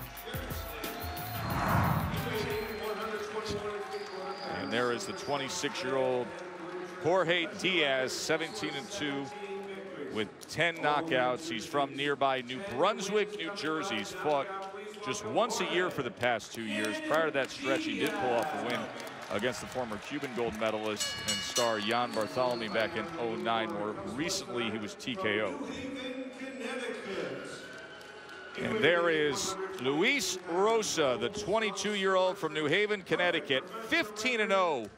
And there is the 26-year-old Jorge Diaz, 17-2 with 10 knockouts. He's from nearby New Brunswick, New Jersey. He's fought just once a year for the past 2 years. Prior to that stretch, he did pull off a win against the former Cuban gold medalist and star Jan Barthelemy back in '09. More recently, he was TKO. And there is Luis Rosa, the 22-year-old from New Haven, Connecticut, 15-0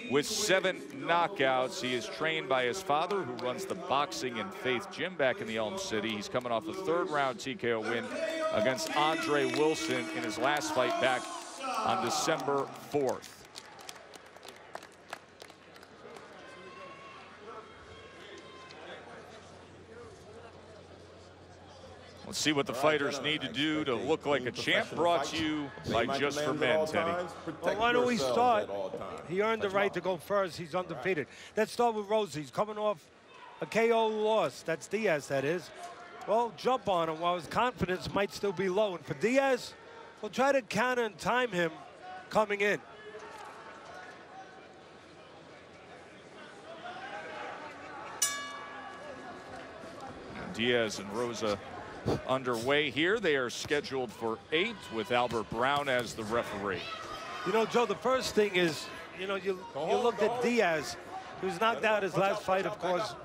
with 7 knockouts. He is trained by his father, who runs the Boxing and Faith gym back in the Elm City. He's coming off a 3rd-round TKO win against Andre Wilson in his last fight back on December 4th. Let's see what the fighters need to do to look like a champ. Brought to you by Just for Men, Teddy. Well, why don't we start? He earned the right to go first. He's undefeated. Let's start with Rosa. He's coming off a KO loss. That's Diaz, that is. Well, jump on him while his confidence might still be low. And for Diaz, we'll try to counter and time him coming in. Diaz and Rosa underway here. They are scheduled for 8 with Albert Brown as the referee. You know, Joe, the first thing is, you know, you looked at Diaz. He was knocked out his last fight, of course.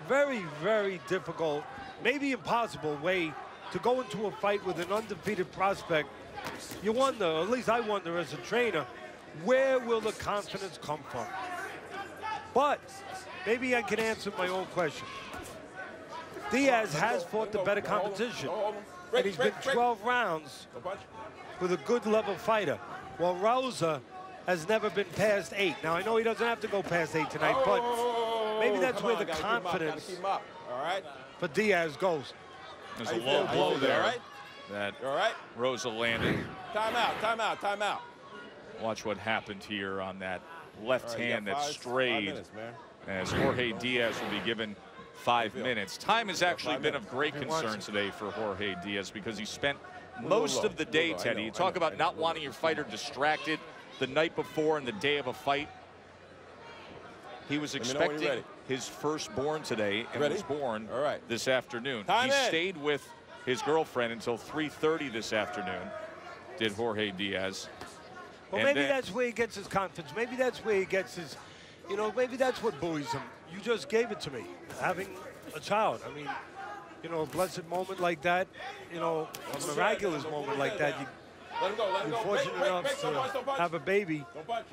Very, very difficult, maybe impossible way to go into a fight with an undefeated prospect. You wonder, or at least I wonder as a trainer, where will the confidence come from? But maybe I can answer my own question. Diaz has fought the better competition, and he's been 12 rounds with a good level fighter, while Rosa has never been past 8. Now, I know he doesn't have to go past 8 tonight, but maybe that's where the confidence for Diaz goes. There's a low blow there that Rosa landed. Timeout, timeout, timeout. Watch what happened here on that left hand that strayed, as Jorge Diaz will be given 5 minutes. Time has actually been of great concern today for Jorge Diaz because he spent most of the day, Teddy. You talk about not wanting your fighter distracted the night before and the day of a fight. He was expecting his firstborn today and was born this afternoon. He stayed with his girlfriend until 3:30 this afternoon, did Jorge Diaz. Well, maybe that's where he gets his confidence. Maybe that's where he gets his, you know, maybe that's what buoys him. You just gave it to me, having a child. I mean, you know, a blessed moment like that, you know, a miraculous moment like that. You're fortunate enough to have a baby.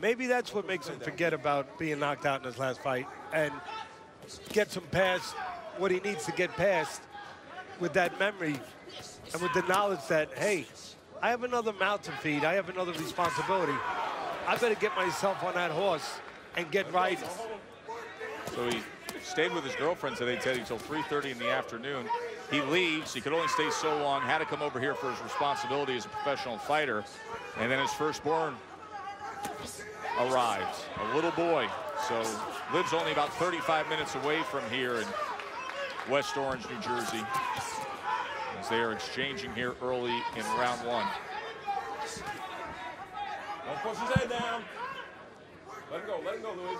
Maybe that's what makes him forget about being knocked out in his last fight and gets him past what he needs to get past with that memory and with the knowledge that, hey, I have another mouth to feed. I have another responsibility. I better get myself on that horse and get riding. So he stayed with his girlfriend today, Teddy, until 3:30 in the afternoon. He leaves. He could only stay so long. Had to come over here for his responsibility as a professional fighter. And then his firstborn arrived, a little boy. So lives only about 35 minutes away from here in West Orange, New Jersey, as they are exchanging here early in round 1. Don't push his head down. Let him go, Luis.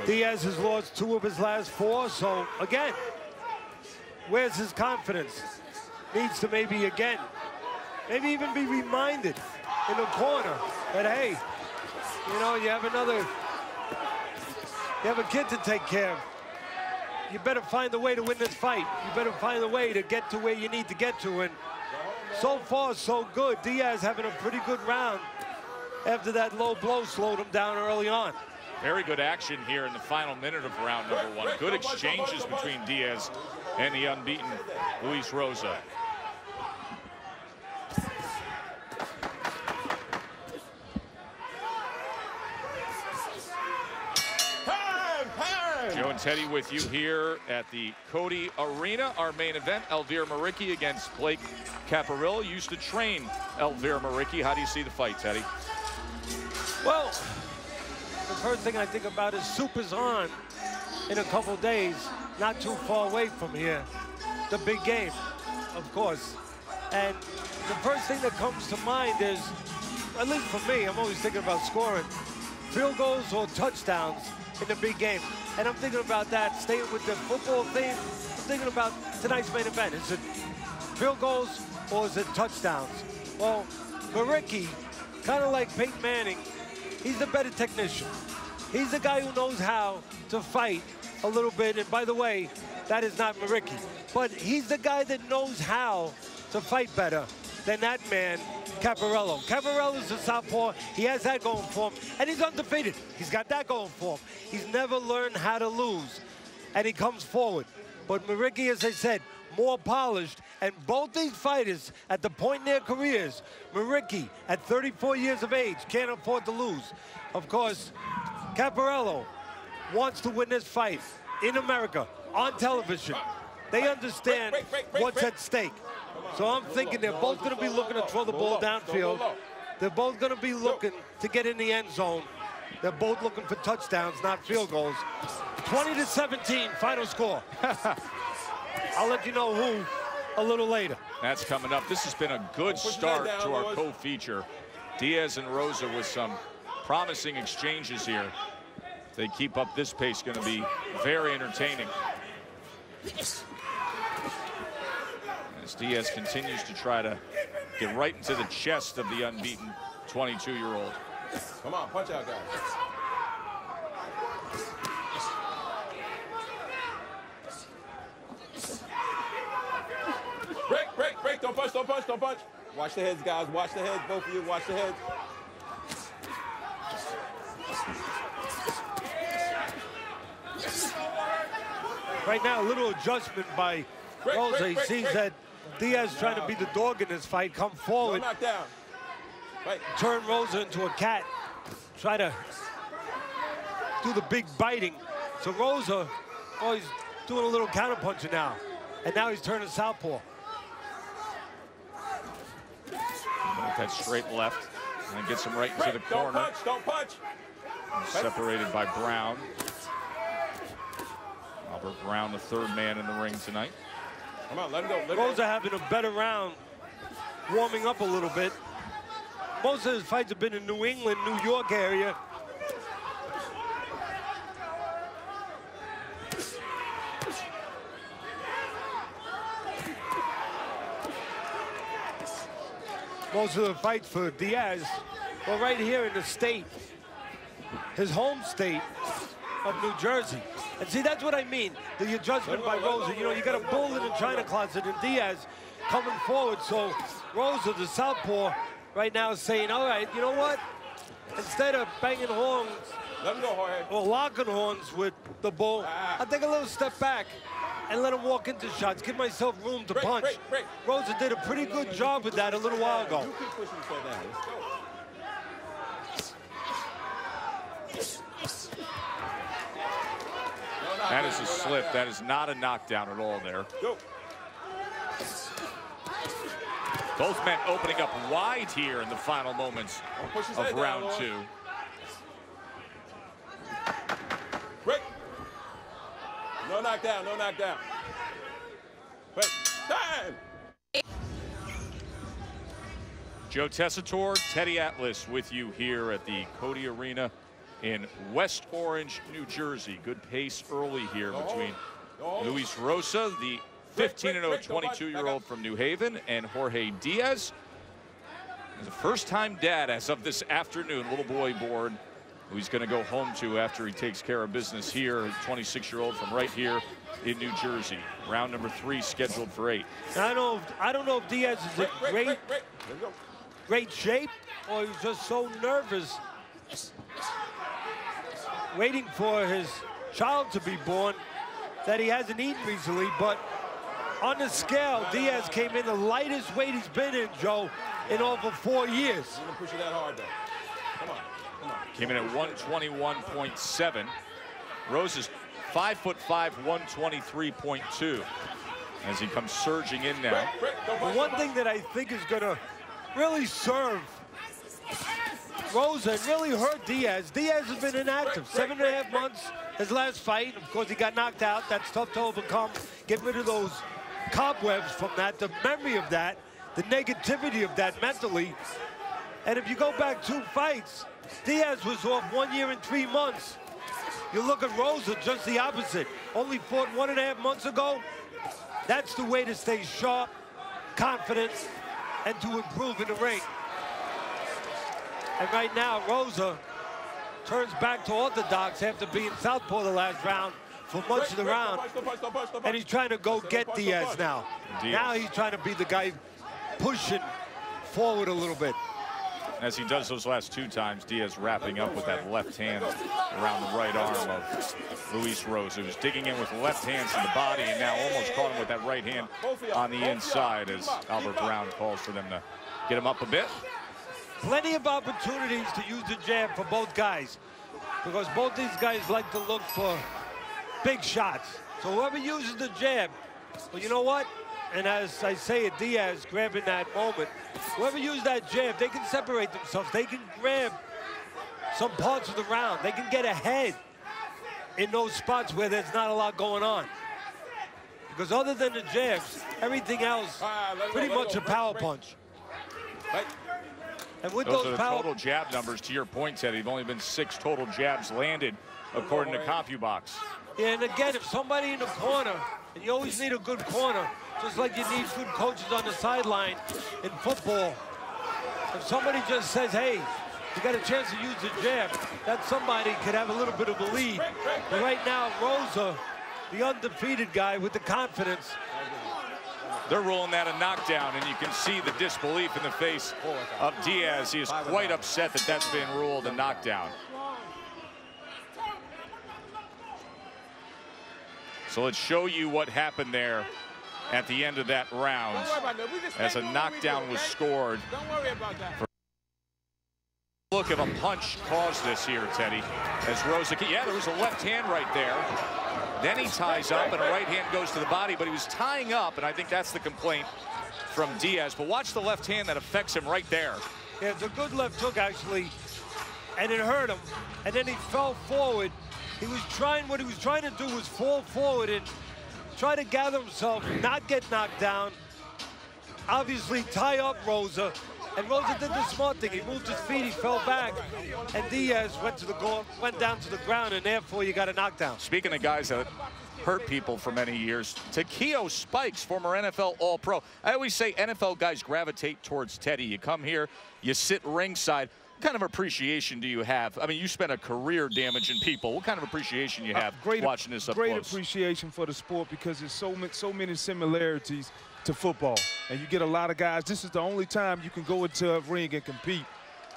Diaz has lost 2 of his last 4, so again, where's his confidence? Needs to maybe even be reminded in the corner that, hey, you know, you have a kid to take care of. You better find a way to win this fight. You better find a way to get to where you need to get to. And so far, so good. Diaz having a pretty good round after that low blow slowed him down early on. Very good action here in the final minute of round number 1. Good exchanges between Diaz and the unbeaten Luis Rosa. Joe and Teddy with you here at the Cody Arena. Our main event, Elvir Maricki against Blake Caparilla. Used to train Elvir Maricki. How do you see the fight, Teddy? Well, the first thing I think about is soup is on in a couple days, not too far away from here, the big game, of course. And the first thing that comes to mind is, at least for me, I'm always thinking about scoring field goals or touchdowns in the big game. And I'm thinking about that, staying with the football theme. I'm thinking about tonight's main event. Is it field goals or is it touchdowns? Well, Maricky, kind of like Peyton Manning, he's the better technician. He's the guy who knows how to fight a little bit. And by the way, that is not Maricky. But he's the guy that knows how to fight better than that man, Caparello. Caparello's a southpaw. He has that going for him. And he's undefeated. He's got that going for him. He's never learned how to lose. And he comes forward. But Maricky, as I said, more polished. And both these fighters, at the point in their careers, Maricky, at 34 years of age, can't afford to lose. Of course, Caparello wants to win this fight in America, on television. They understand what's at stake. So I'm thinking they're both going to be looking to throw the ball downfield. They're both going to be looking to get in the end zone. They're both looking for touchdowns, not field goals. 20-17, final score. I'll let you know who a little later. That's coming up. This has been a good start to our co-feature. Diaz and Rosa with some promising exchanges here. If they keep up this pace, going to be very entertaining. As Diaz continues to try to get right into the chest of the unbeaten 22-year-old. Come on, punch out, guys. Break, don't punch, don't punch, don't punch. Watch the heads, guys, watch the heads, both of you, watch the heads. Right now, a little adjustment by Rosa. He sees that Diaz trying to be the dog in this fight, come forward, knock down. turn Rosa into a cat, try to do the big biting. So Rosa, oh, he's doing a little counterpuncher now. And now he's turning southpaw. That straight left and gets him right into the corner. Don't punch. Separated by Brown. Albert Brown, the third man in the ring tonight. Come on, let him go. Rosa having a better round, warming up a little bit. Most of his fights have been in New England, New York area. Most of the fights for Diaz, well, right here in the state, his home state of New Jersey. And see, that's what I mean, the adjustment by Rosa. You know, you got a bull in the China closet and Diaz coming forward. So Rosa, the southpaw, right now is saying, all right, you know what? Instead of banging horns let him go, Jorge. Or locking horns with the bull, I'll take a little step back and let him walk into shots, give myself room to punch. Rosa did a pretty good job with that a little while ago. You keep pushing yourself down. Let's go. That is a slip. That is not a knockdown at all there. Go. Both men opening up wide here in the final moments of round two. Break. No knockdown, no knockdown. Wait, time! Joe Tessitore, Teddy Atlas with you here at the Cody Arena in West Orange, New Jersey. Good pace early here between Luis Rosa, the 15-0 22-year-old from New Haven, and Jorge Diaz. He's a first-time dad as of this afternoon, little boy born, who he's going to go home to after he takes care of business here, 26-year-old from right here in New Jersey. Round number 3 scheduled for 8. I don't know if Diaz is in great shape, or he's just so nervous waiting for his child to be born that he hasn't eaten recently. But on the scale, Diaz came in the lightest weight he's been in, Joe, in over 4 years. I'm gonna push you that hard, though. Come on, come on. Came in at 121.7. Rose is 5'5", 123.2. As he comes surging in now. The one thing that I think is gonna really serve Rosa and really hurt Diaz. Diaz has been inactive. 7.5 months his last fight. Of course, he got knocked out. That's tough to overcome. Get rid of those cobwebs from that, the memory of that, the negativity of that mentally. And if you go back 2 fights, Diaz was off 1 year and 3 months. You look at Rosa, just the opposite. Only fought 1.5 months ago. That's the way to stay sharp, confident, and to improve in the ring. And right now, Rosa turns back to orthodox after being southpaw the last round for much of the round. And he's trying to go get Diaz now. Now he's trying to be the guy pushing forward a little bit. As he does those last 2 times, Diaz wrapping up with that left hand around the right arm of Luis Rosa, who's digging in with left hands in the body and now almost caught him with that right hand on the inside as Albert Brown calls for them to get him up a bit. Plenty of opportunities to use the jab for both guys because both these guys like to look for big shots. So whoever uses the jab, well, you know what? And as I say it, Diaz grabbing that moment. Whoever used that jab, they can separate themselves. They can grab some parts of the round. They can get ahead in those spots where there's not a lot going on. Because other than the jabs, everything else, pretty much a power punch. And with those are the total jab numbers. To your point, Teddy, they've only been 6 total jabs landed, according to CompuBox. Yeah, and again, if somebody in the corner, and you always need a good corner, just like you need good coaches on the sideline in football. If somebody just says, hey, you got a chance to use the jab, that somebody could have a little bit of a lead. But right now, Rosa, the undefeated guy with the confidence. They're ruling that a knockdown, and you can see the disbelief in the face of Diaz. He is quite upset that that's been ruled a knockdown. So let's show you what happened there at the end of that round as a knockdown was scored. Don't worry about that. Look if a punch caused this here, Teddy. As Rosa, yeah, there was a left hand right there. Then he ties up and a right hand goes to the body, but he was tying up, and I think that's the complaint from Diaz. But watch the left hand that affects him right there. Yeah, it's a good left hook, actually, and it hurt him. And then he fell forward. What he was trying to do was fall forward and try to gather himself, not get knocked down. Obviously tie up Rosa, and Rosa did the smart thing. He moved his feet, he fell back, and Diaz went down to the ground, and therefore you got a knockdown. Speaking of guys that hurt people for many years, Takeo Spikes, former NFL All-Pro. I always say NFL guys gravitate towards Teddy. You come here, you sit ringside. What kind of appreciation do you have? I mean, you spent a career damaging people. What kind of appreciation you have watching this up close? Great appreciation for the sport because there's so many similarities to football. And you get a lot of guys. This is the only time you can go into a ring and compete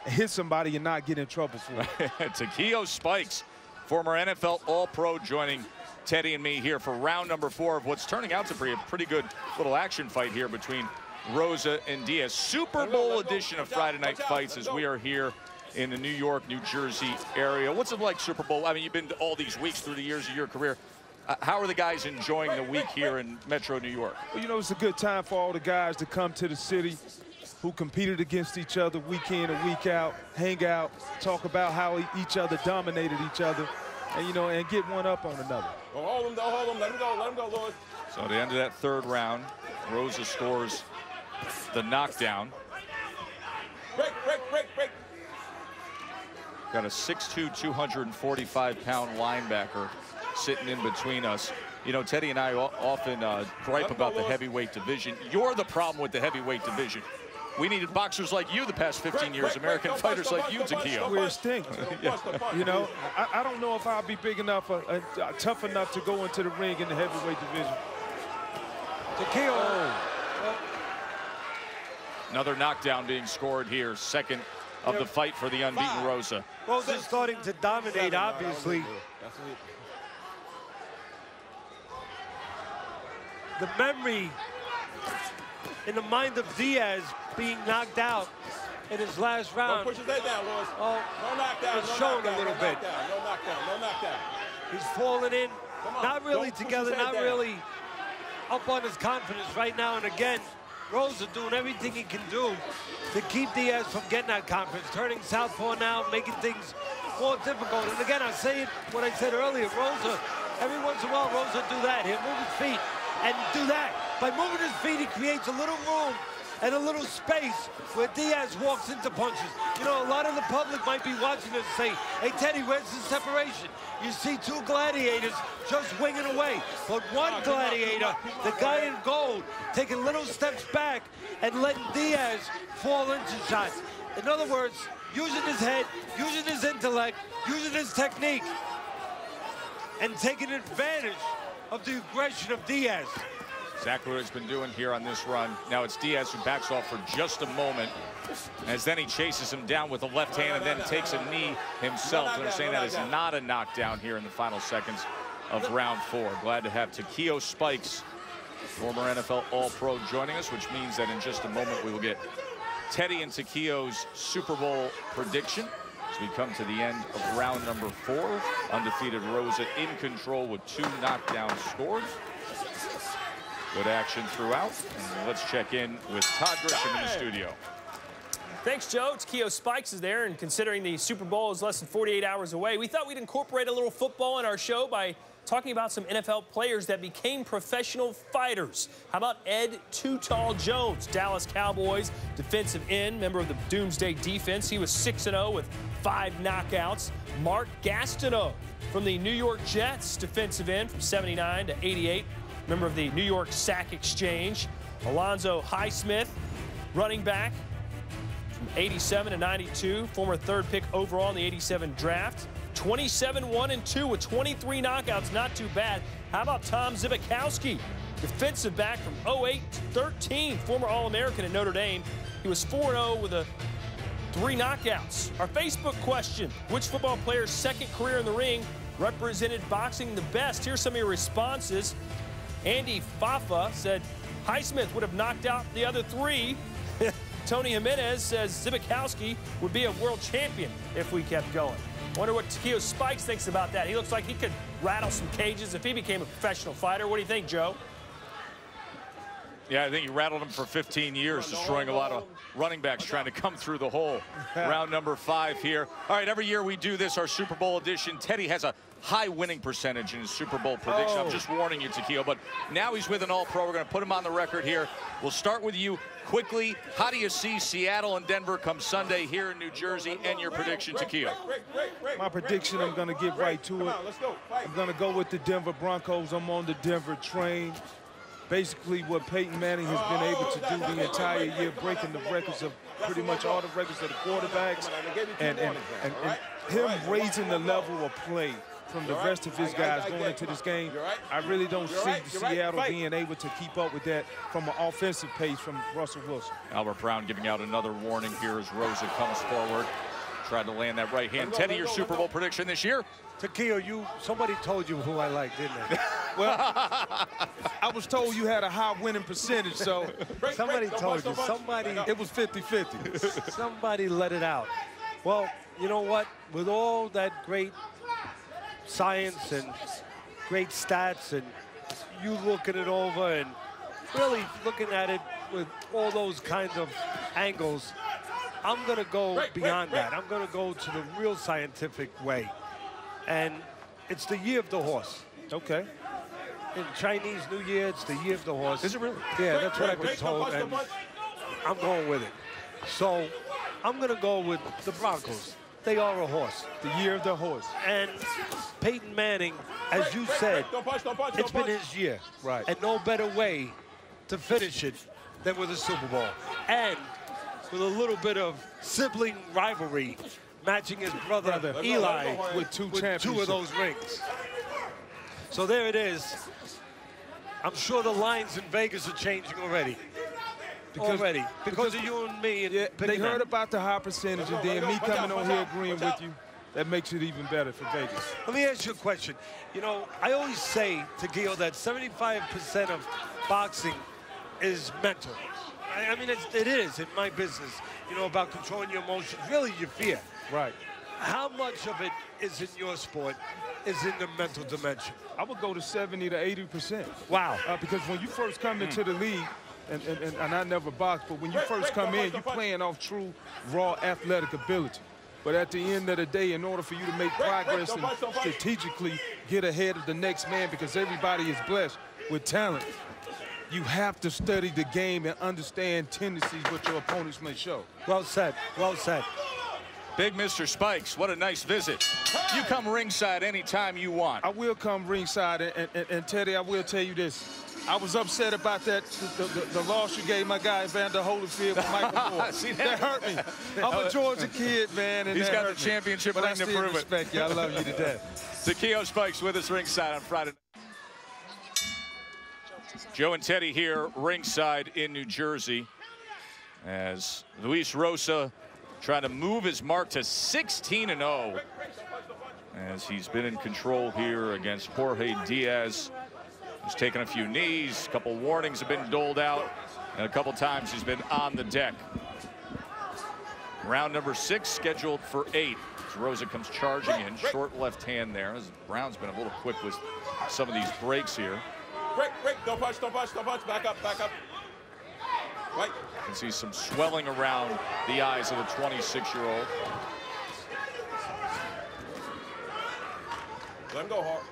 and hit somebody and not get in trouble for it. Takeo Spikes, former NFL All-Pro, joining Teddy and me here for round number 4 of what's turning out to be a pretty good little action fight here between Rosa and Diaz. Super Bowl edition of Friday Night Fights as we are here in the New York, New Jersey area. What's it like, Super Bowl? I mean, you've been to all these weeks through the years of your career. How are the guys enjoying the week here in Metro New York? Well, you know, it's a good time for all the guys to come to the city who competed against each other week in and week out, hang out, talk about how each other dominated each other, and, you know, and get one up on another. Don't hold him, don't hold him. Let him go, Lord. So at the end of that 3rd round, Rosa scores the knockdown. Break. Got a 6'2", 245-pound linebacker sitting in between us. You know, Teddy and I often gripe about the heavyweight division. You're the problem with the heavyweight division. We needed boxers like you the past 15 years, American fighters like you, Takeo. We're stink. You know, I don't know if I'll be big enough, tough enough to go into the ring in the heavyweight division. Takeo. Another knockdown being scored here, 2nd of the fight for the unbeaten Rosa. Rosa's starting to dominate, obviously. The memory in the mind of Diaz being knocked out in his last round. Don't push his head down, Lewis. Oh, no knockdown. It's showing a little bit. No knockdown. He's falling in, not really together, not really up on his confidence right now. And again, Rosa doing everything he can do to keep Diaz from getting that confidence, turning southpaw now, making things more difficult. And again, I say it, what I said earlier, Rosa, every once in a while, Rosa do that. He'll move his feet and do that. By moving his feet, he creates a little room and a little space where Diaz walks into punches. You know, a lot of the public might be watching this and say, hey, Teddy, where's the separation? You see two gladiators just winging away. But one gladiator, the guy in gold, taking little steps back and letting Diaz fall into shots. In other words, using his head, using his intellect, using his technique, and taking advantage of the aggression of Diaz. Exactly what he's been doing here on this run. Now it's Diaz who backs off for just a moment, as then he chases him down with the left hand and then takes a knee himself. They're saying that is not a knockdown here in the final seconds of round 4. Glad to have Takeo Spikes, former NFL All-Pro, joining us, which means that in just a moment we will get Teddy and Takeo's Super Bowl prediction as we come to the end of round number 4. Undefeated Rosa in control with 2 knockdowns scored. Good action throughout. And let's check in with Todd Grisham in the studio. Thanks, Joe. Takeo Spikes is there, and considering the Super Bowl is less than 48 hours away, we thought we'd incorporate a little football in our show by talking about some NFL players that became professional fighters. How about Ed Too Tall Jones, Dallas Cowboys defensive end, member of the Doomsday Defense. He was 6-0 with 5 knockouts. Mark Gastineau from the New York Jets, defensive end from 79 to 88. Member of the New York Sack Exchange. Alonzo Highsmith, running back from 87 to 92, former 3rd pick overall in the 87 draft. 27-1-2 with 23 knockouts, not too bad. How about Tom Zbikowski, defensive back from 08 to 13, former All-American at Notre Dame. He was 4-0 with 3 knockouts. Our Facebook question, which football player's second career in the ring represented boxing the best? Here's some of your responses. Andy Fafa said Highsmith would have knocked out the other 3. Tony Jimenez says Zbikowski would be a world champion if we kept going. Wonder what Takeo Spikes thinks about that. He looks like he could rattle some cages if he became a professional fighter. What do you think, Joe? Yeah, I think he rattled him for 15 years, destroying a lot of running backs trying to come through the hole. Round number 5 here. All right, every year we do this, our Super Bowl edition. Teddy has a high winning percentage in his Super Bowl prediction. I'm just warning you, Takeo, but now he's with an All-Pro. We're going to put him on the record here. We'll start with you quickly. How do you see Seattle and Denver come Sunday here in New Jersey, and your prediction, Takeo? My prediction, I'm going to get right to it. I'm going to go with the Denver Broncos. I'm on the Denver train. Basically what Peyton Manning has been able to do the entire year, breaking the records of pretty much all the records of the quarterbacks, and him raising the level of play from the rest of his guys going into this game. I really don't see Seattle being able to keep up with that from an offensive pace from Russell Wilson. Albert Brown giving out another warning here as Rosa comes forward. Tried to land that right hand. Teddy, your Super Bowl prediction this year? Takeo, somebody told you who I like, didn't they? Well, I was told you had a high winning percentage, so. Somebody told you. Somebody. It was 50-50. Somebody let it out. Well, you know what? With all that great science and great stats, and you looking it over and really looking at it with all those kinds of angles, I'm going to go beyond that. I'm going to go to the real scientific way. And it's the year of the horse. Okay. In Chinese New Year, it's the year of the horse. Is it really? Yeah, that's what I've been told, and I'm going with it. So I'm going to go with the Broncos. They are a horse. The year of the horse. And Peyton Manning, as you said, it's been his year. Right. And no better way to finish it than with a Super Bowl. And with a little bit of sibling rivalry, matching his brother Eli with two of those rings. So there it is. I'm sure the lines in Vegas are changing already. Because of you and me. And they heard about the high percentage, and then me coming on here agreeing with you, that makes it even better for Vegas. Let me ask you a question. You know, I always say to Gil that 75% of boxing is mental. I mean, it is in my business, you know, about controlling your emotions, really your fear. Right. How much of it is in your sport is in the mental dimension? I would go to 70 to 80%. Wow. Because when you first come into the league, and I never boxed, but when you first come in, you're playing off true, raw athletic ability. But at the end of the day, in order for you to make progress and strategically get ahead of the next man, because everybody is blessed with talent, you have to study the game and understand tendencies what your opponents may show. Well said, well said. Big Mr. Spikes, what a nice visit. You come ringside anytime you want. I will come ringside, and Teddy, I will tell you this. I was upset about that, the loss you gave my guy Vander Holyfield with Michael Moore. That hurt me. I'm a Georgia kid, man, and he's got the championship ring to prove it. Respect you. I love you to death. Takeo Spikes with us ringside on Friday night. Joe and Teddy here ringside in New Jersey as Luis Rosa trying to move his mark to 16-0 as he's been in control here against Jorge Diaz. He's taken a few knees, a couple warnings have been doled out, and a couple times he's been on the deck. Round number 6 scheduled for 8. As Rosa comes charging in, short left hand there. As Brown's been a little quick with some of these breaks here. Break, don't punch, back up. Right. You can see some swelling around the eyes of the 26-year-old. Let him go hard.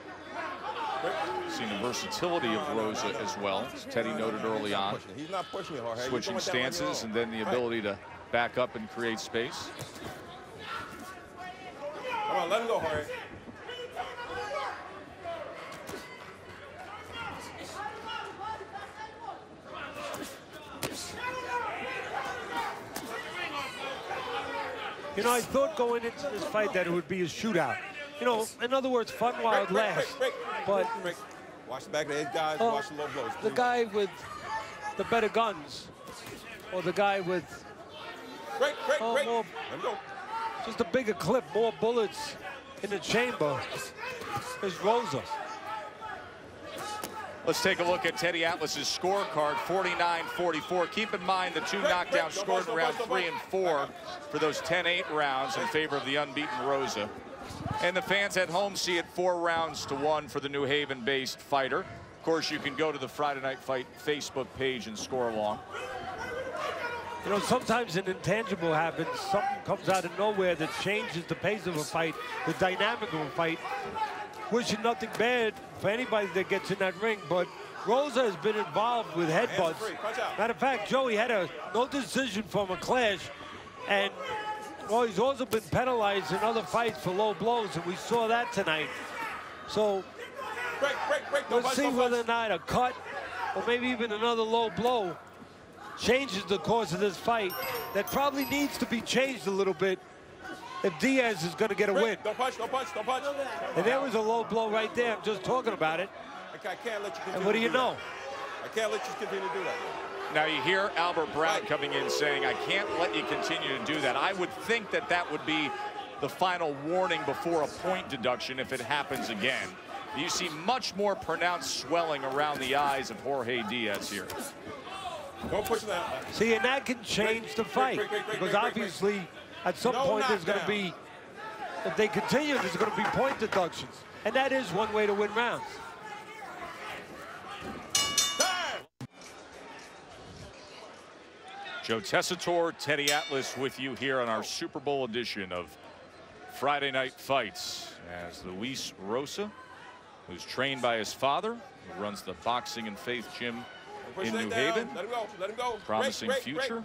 Seen the versatility of Rosa as well, as Teddy noted early on. He's not pushing it hard. Switching stances and then the ability to back up and create space. Come on, let him go hard. You know, I thought going into this fight that it would be a shootout. You know, in other words, fun while it lasts. But watch the back of the head, guys. Watch the low blows. The guy with the better guns, or the guy with more, just a bigger clip, more bullets in the chamber, is Rosa. Let's take a look at Teddy Atlas's scorecard, 49-44. Keep in mind the 2 knockdowns scored in round 3 and 4 for those 10-8 rounds in favor of the unbeaten Rosa. And the fans at home see it 4 rounds to 1 for the New Haven-based fighter. Of course, you can go to the Friday Night Fight Facebook page and score along. You know, sometimes an intangible happens. Something comes out of nowhere that changes the pace of a fight, the dynamic of a fight. Wishing nothing bad for anybody that gets in that ring, but Rosa has been involved with headbutts. Matter of fact, Joey had a no decision from a clash, and well, he's also been penalized in other fights for low blows, and we saw that tonight. So let's see whether or not a cut or maybe even another low blow changes the course of this fight. That probably needs to be changed a little bit if Diaz is going to get a win. Don't punch. And there was a low blow right there. I'm just talking about it. I can't let you continue. And what do you know? I can't let you continue to do that. Now you hear Albert Brown coming in saying, I can't let you continue to do that. I would think that that would be the final warning before a point deduction if it happens again. You see much more pronounced swelling around the eyes of Jorge Diaz here. Don't push that. See, and that can change the fight. Because obviously, at some point, there's going to be, if they continue, there's going to be point deductions. And that is one way to win rounds. Joe Tessitore, Teddy Atlas with you here on our Super Bowl edition of Friday Night Fights. As Luis Rosa, who's trained by his father, who runs the Boxing and Faith Gym in New Haven. Let him go. Promising future.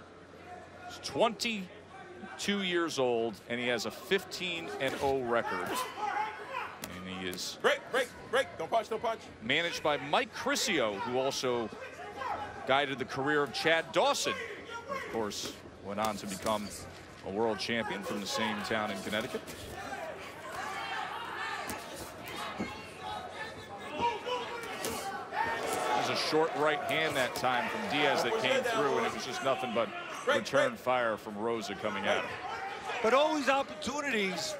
He's 22 years old, and he has a 15-0 record. And he is break. Don't punch. managed by Mike Criscio, who also guided the career of Chad Dawson. Of course, went on to become a world champion from the same town in Connecticut. There's a short right hand that time from Diaz that came through, and it was just nothing but return fire from Rosa coming at him. But always opportunities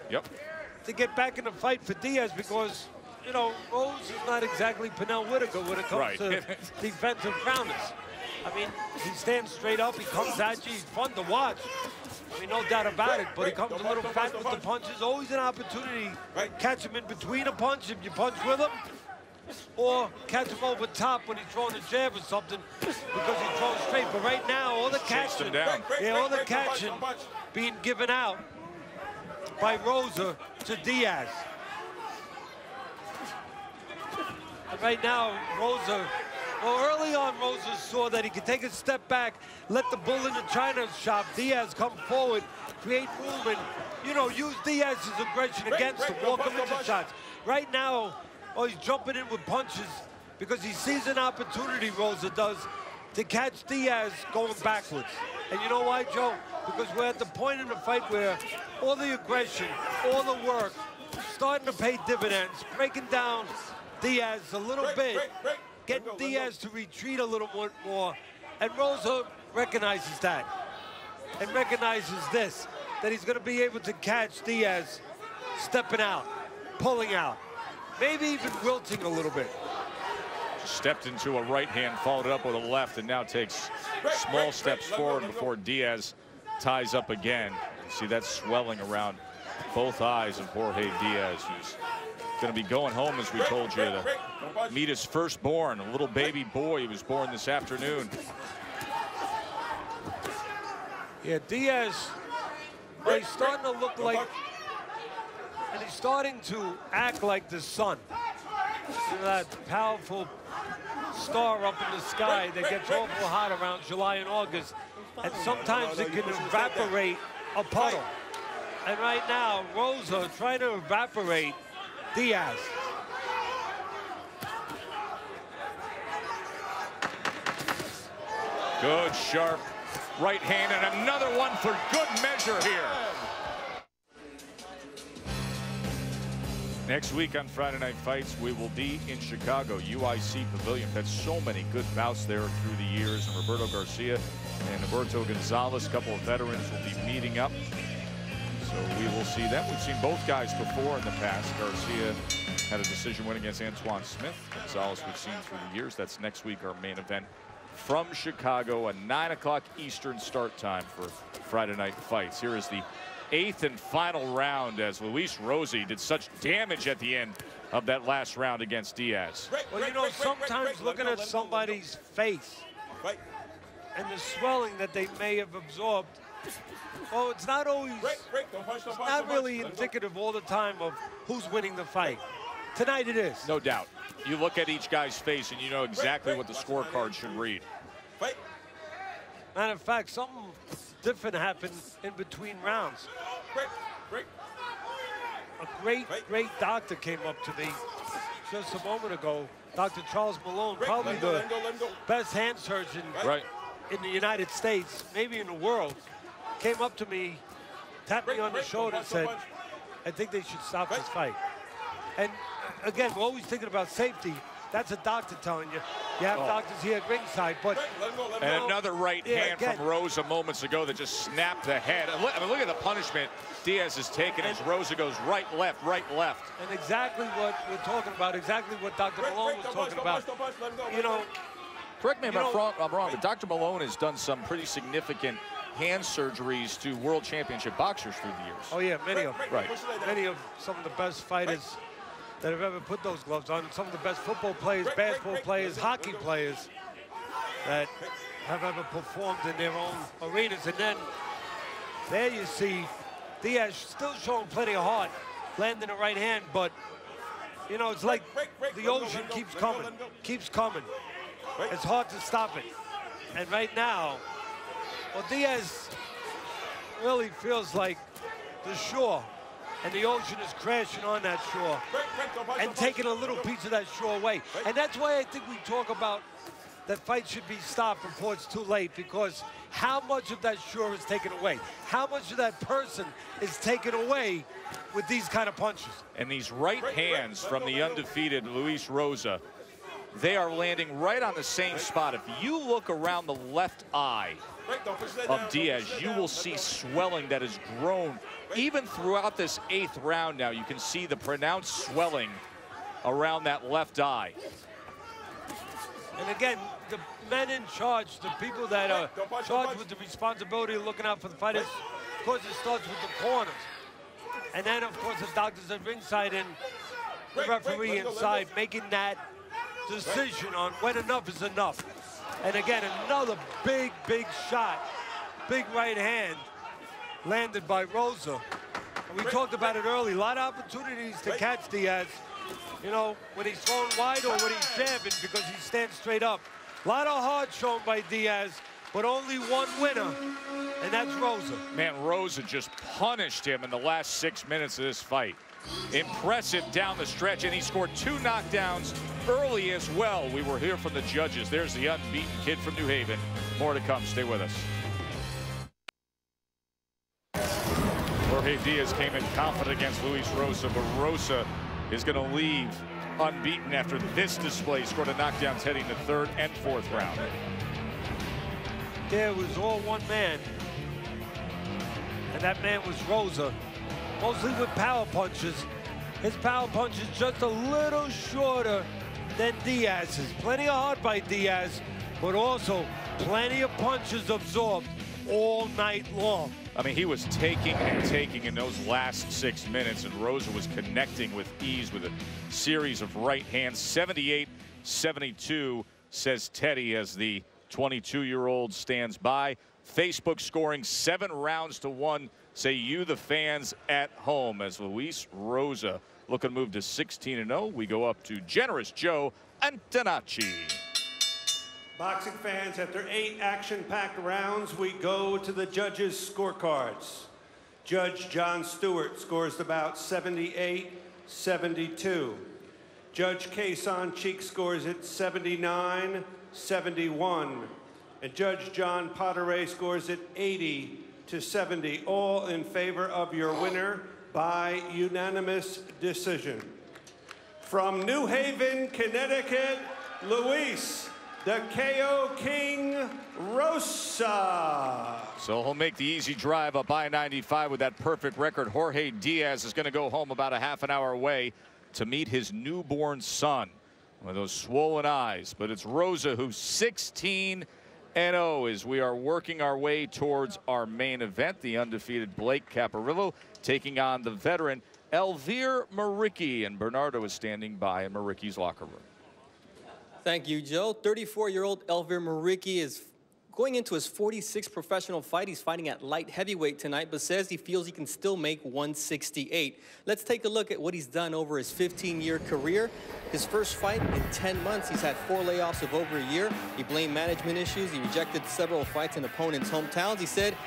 to get back in the fight for Diaz, because, you know, Rose is not exactly Pernell Whitaker when it comes to defensive rounders. I mean, he stands straight up, he comes at you, he's fun to watch. I mean, no doubt about it, but he comes a little fat with the punches. Always an opportunity. Catch him in between a punch if you punch with him. or catch him over top when he's throwing a jab or something because he's throwing straight. But right now, all the catching, all the catching being given out by Rosa to Diaz. And right now, Rosa, well, early on, Rosa saw that he could take a step back, let the bull in the china shop, Diaz come forward, create movement, you know, use Diaz's aggression against him, walk him into shots. Right now, he's jumping in with punches because he sees an opportunity, Rosa does, to catch Diaz going backwards. And you know why, Joe? Because we're at the point in the fight where all the aggression, all the work, starting to pay dividends, breaking down Diaz a little bit, getting Diaz to retreat a little bit more. And Rosa recognizes that and recognizes this, that he's going to be able to catch Diaz stepping out, pulling out, maybe even wilting a little bit. Stepped into a right hand, followed it up with a left, and now takes small steps forward before Diaz ties up again. You see that swelling around both eyes of Jorge Diaz, who's going to be going home, as we told you, to meet his firstborn, a little baby boy who was born this afternoon. Yeah, Diaz, well, he's starting to look like, and he's starting to act like the sun. You know, that powerful star up in the sky that gets awful hot around July and August, and sometimes it can evaporate a puddle. And right now, Rosa trying to evaporate Diaz. Good, sharp right hand, and another one for good measure here. Next week on Friday Night Fights, we will be in Chicago, UIC Pavilion. Had so many good bouts there through the years. And Roberto Garcia and Roberto Gonzalez, a couple of veterans, will be meeting up. So we will see them. We've seen both guys before in the past. Garcia had a decision win against Antoine Smith. Gonzalez we've seen through the years. That's next week, our main event from Chicago, a 9 o'clock Eastern start time for Friday Night Fights. Here is the 8th and final round as Luis Rosa did such damage at the end of that last round against Diaz. Well, you know, sometimes looking at somebody's face and the swelling that they may have absorbed, well, it's not always, it's not really indicative all the time of who's winning the fight. Tonight it is. No doubt. You look at each guy's face and you know exactly what the scorecard should read. Matter of fact, something different happened in between rounds. A great doctor came up to me just a moment ago, Dr. Charles Malone, probably the best hand surgeon in the United States, maybe in the world, came up to me, tapped me on the shoulder and said, I think they should stop this fight. And again, we're always thinking about safety. That's a doctor telling you. You have doctors here at ringside, but... And another right hand from Rosa moments ago that just snapped the head. And look, I mean, look at the punishment Diaz has taken as Rosa goes right, left, right, left. And exactly what we're talking about, exactly what Dr. Malone was talking about. You know... Correct me if I'm wrong, but Dr. Malone has done some pretty significant hand surgeries to world championship boxers through the years. Oh, yeah, many of them. Right. Many of some of the best fighters that have ever put those gloves on, and some of the best football players, basketball players, hockey players that have ever performed in their own arenas. And then there you see Diaz still showing plenty of heart, landing the right hand, but you know, it's like the ocean keeps coming. It's hard to stop it. And right now, well, Diaz really feels like the shore, and the ocean is crashing on that shore and taking a little piece of that shore away. And that's why I think we talk about that fight should be stopped before it's too late, because how much of that shore is taken away? How much of that person is taken away with these kind of punches? And these right hands from the undefeated Luis Rosa, they are landing right on the same spot. If you look around the left eye of Diaz, you will see swelling that has grown even throughout this 8th round. Now you can see the pronounced swelling around that left eye. And again, the men in charge, the people that are charged with the responsibility of looking out for the fighters, of course it starts with the corners. And then of course the doctors at ringside and the referee inside, making that decision on when enough is enough. And again, another big, big shot. Big right hand landed by Rosa. And we talked about it early. A lot of opportunities to catch Diaz, you know, when he's throwing wide or when he's jabbing because he stands straight up. A lot of heart shown by Diaz, but only one winner, and that's Rosa. Man, Rosa just punished him in the last 6 minutes of this fight. Impressive down the stretch, and he scored 2 knockdowns early as well. We will hear from the judges. There's the unbeaten kid from New Haven. More to come. Stay with us. Jorge Diaz came in confident against Luis Rosa, but Rosa is going to leave unbeaten after this display. Scored a knockdown heading the 3rd and 4th round. Yeah, it was all one man, and that man was Rosa, mostly with power punches. His power punch is just a little shorter than Diaz's. Plenty of heart by Diaz, but also plenty of punches absorbed all night long. I mean, he was taking and taking in those last 6 minutes, and Rosa was connecting with ease with a series of right hands. 78-72, says Teddy, as the 22-year-old stands by. Facebook scoring 7 rounds to 1. Say you, the fans at home, as Luis Rosa looking to move to 16-0. We go up to Generous Joe Antonacci. Boxing fans, after 8 action-packed rounds, we go to the judges' scorecards. Judge John Stewart scores about 78-72. Judge Kason Cheek scores it 79-71. And Judge John Poteray scores it 80-70. All in favor of your winner by unanimous decision. From New Haven, Connecticut, Luis the KO King Rosa. So he'll make the easy drive up I-95 with that perfect record. Jorge Diaz is going to go home about a half an hour away to meet his newborn son with those swollen eyes. But it's Rosa who's 16-0 as we are working our way towards our main event. The undefeated Blake Caparillo taking on the veteran Elvir Maricki, and Bernardo is standing by in Maricki's locker room. Thank you, Joe. 34-year-old Elvir Maricki is going into his 46th professional fight. He's fighting at light heavyweight tonight, but says he feels he can still make 168. Let's take a look at what he's done over his 15-year career. His first fight in 10 months, he's had 4 layoffs of over a year. He blamed management issues. He rejected several fights in opponents' hometowns. He said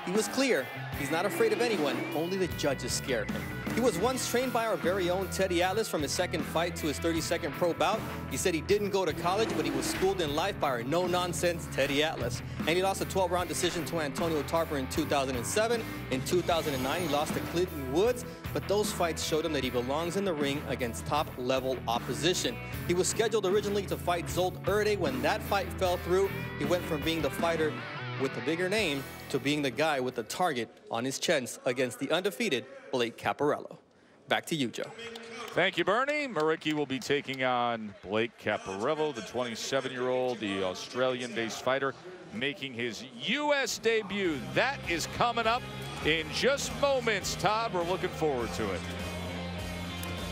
he was clear. He's not afraid of anyone. Only the judges scare him. He was once trained by our very own Teddy Atlas from his second fight to his 32nd pro bout. He said he didn't go to college, but he was schooled in life by our no-nonsense Teddy Atlas. And he lost a 12-round decision to Antonio Tarver in 2007. In 2009, he lost to Clinton Woods, but those fights showed him that he belongs in the ring against top-level opposition. He was scheduled originally to fight Zolt Erde. When that fight fell through, he went from being the fighter with the bigger name to being the guy with the target on his chest against the undefeated Blake Caparillo. Back to you, Joe. Thank you, Bernie. Maricki will be taking on Blake Caparillo, the 27-year-old, the Australian-based fighter, making his U.S. debut. That is coming up in just moments, Todd. We're looking forward to it.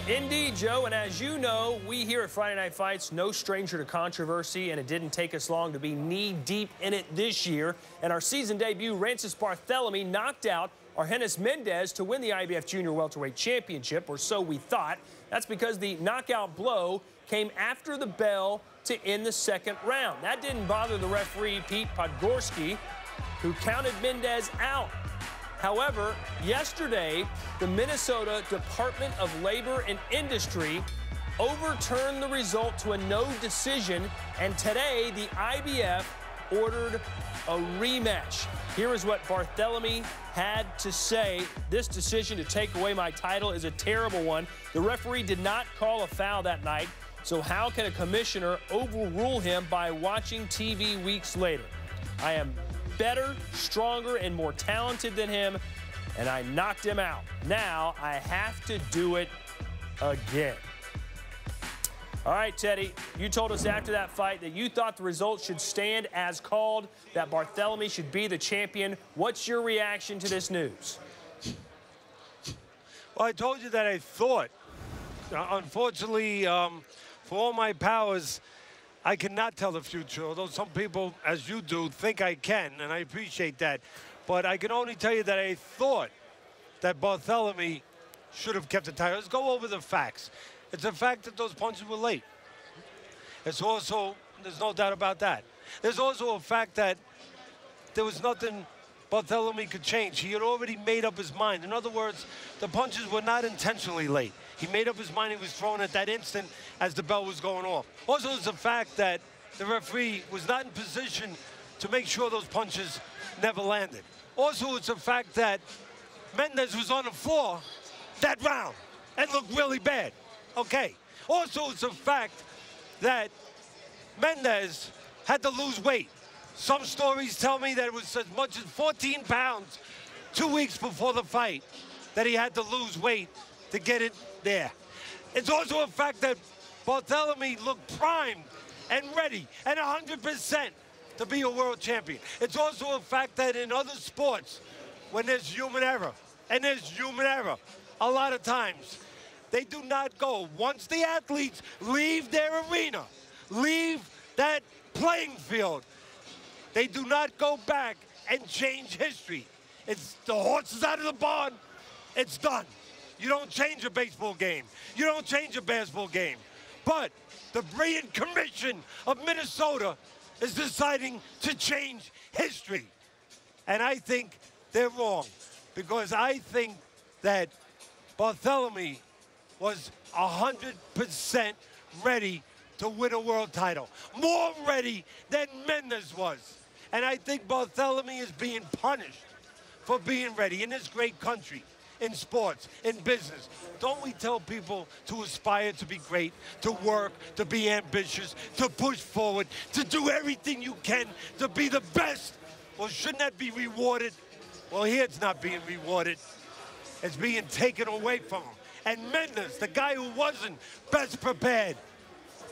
Indeed, Joe, and as you know, we here at Friday Night Fights, no stranger to controversy, and it didn't take us long to be knee-deep in it this year. And our season debut, Rances Barthelemy, knocked out Argenis Mendez to win the IBF Junior Welterweight Championship, or so we thought. That's because the knockout blow came after the bell to end the second round. That didn't bother the referee, Pete Podgorski, who counted Mendez out. However, yesterday, the Minnesota Department of Labor and Industry overturned the result to a no decision, and today the IBF ordered a rematch. Here is what Barthelemy had to say. This decision to take away my title is a terrible one. The referee did not call a foul that night, so how can a commissioner overrule him by watching TV weeks later? I am better, stronger, and more talented than him, and I knocked him out. Now I have to do it again. All right, Teddy, you told us after that fight that you thought the results should stand as called, that Barthelemy should be the champion. What's your reaction to this news? Well, I told you that I thought. Unfortunately, for for all my powers, I cannot tell the future, although some people, as you do, think I can, and I appreciate that. But I can only tell you that I thought that Barthélemy should have kept the title. Let's go over the facts. It's a fact that those punches were late. It's also, there's no doubt about that. There's also a fact that there was nothing Barthélemy could change. He had already made up his mind. In other words, the punches were not intentionally late. He made up his mind. He was thrown at that instant as the bell was going off. Also, it's a fact that the referee was not in position to make sure those punches never landed. Also, it's a fact that Mendes was on the floor that round and looked really bad. Okay. Also, it's a fact that Mendes had to lose weight. Some stories tell me that it was as much as 14 pounds 2 weeks before the fight that he had to lose weight to get it there. It's also a fact that Barthélemy looked primed and ready and 100% to be a world champion. It's also a fact that in other sports, when there's human error, and there's human error a lot of times, they do not go. Once the athletes leave their arena, leave that playing field, they do not go back and change history. It's the horse is out of the barn, it's done. You don't change a baseball game. You don't change a basketball game. But the brilliant commission of Minnesota is deciding to change history. And I think they're wrong, because I think that Barthélemy was 100% ready to win a world title. More ready than Mendes was. And I think Barthélemy is being punished for being ready in this great country, in sports, in business. Don't we tell people to aspire to be great, to work, to be ambitious, to push forward, to do everything you can to be the best? Well, shouldn't that be rewarded? Well, here it's not being rewarded. It's being taken away from him. And Mendes, the guy who wasn't best prepared,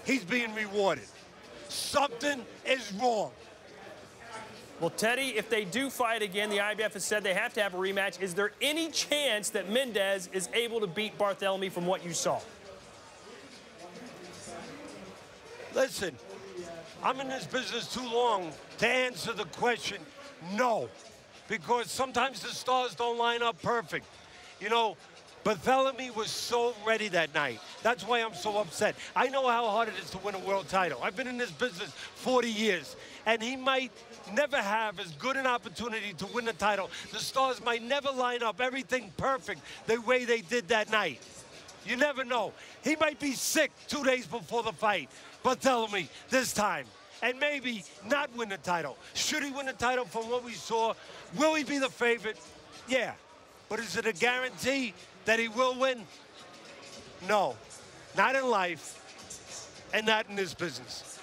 he's being rewarded. Something is wrong. Well, Teddy, if they do fight again, the IBF has said they have to have a rematch. Is there any chance that Mendes is able to beat Barthélemy from what you saw? Listen, I'm in this business too long to answer the question no, because sometimes the stars don't line up perfect. You know, Barthélemy was so ready that night. That's why I'm so upset. I know how hard it is to win a world title. I've been in this business 40 years, and he might never have as good an opportunity to win the title. The stars might never line up everything perfect the way they did that night. You never know. He might be sick 2 days before the fight, Barthélemy, this time, and maybe not win the title. Should he win the title from what we saw? Will he be the favorite? Yeah. But is it a guarantee that he will win? No, not in life and not in this business.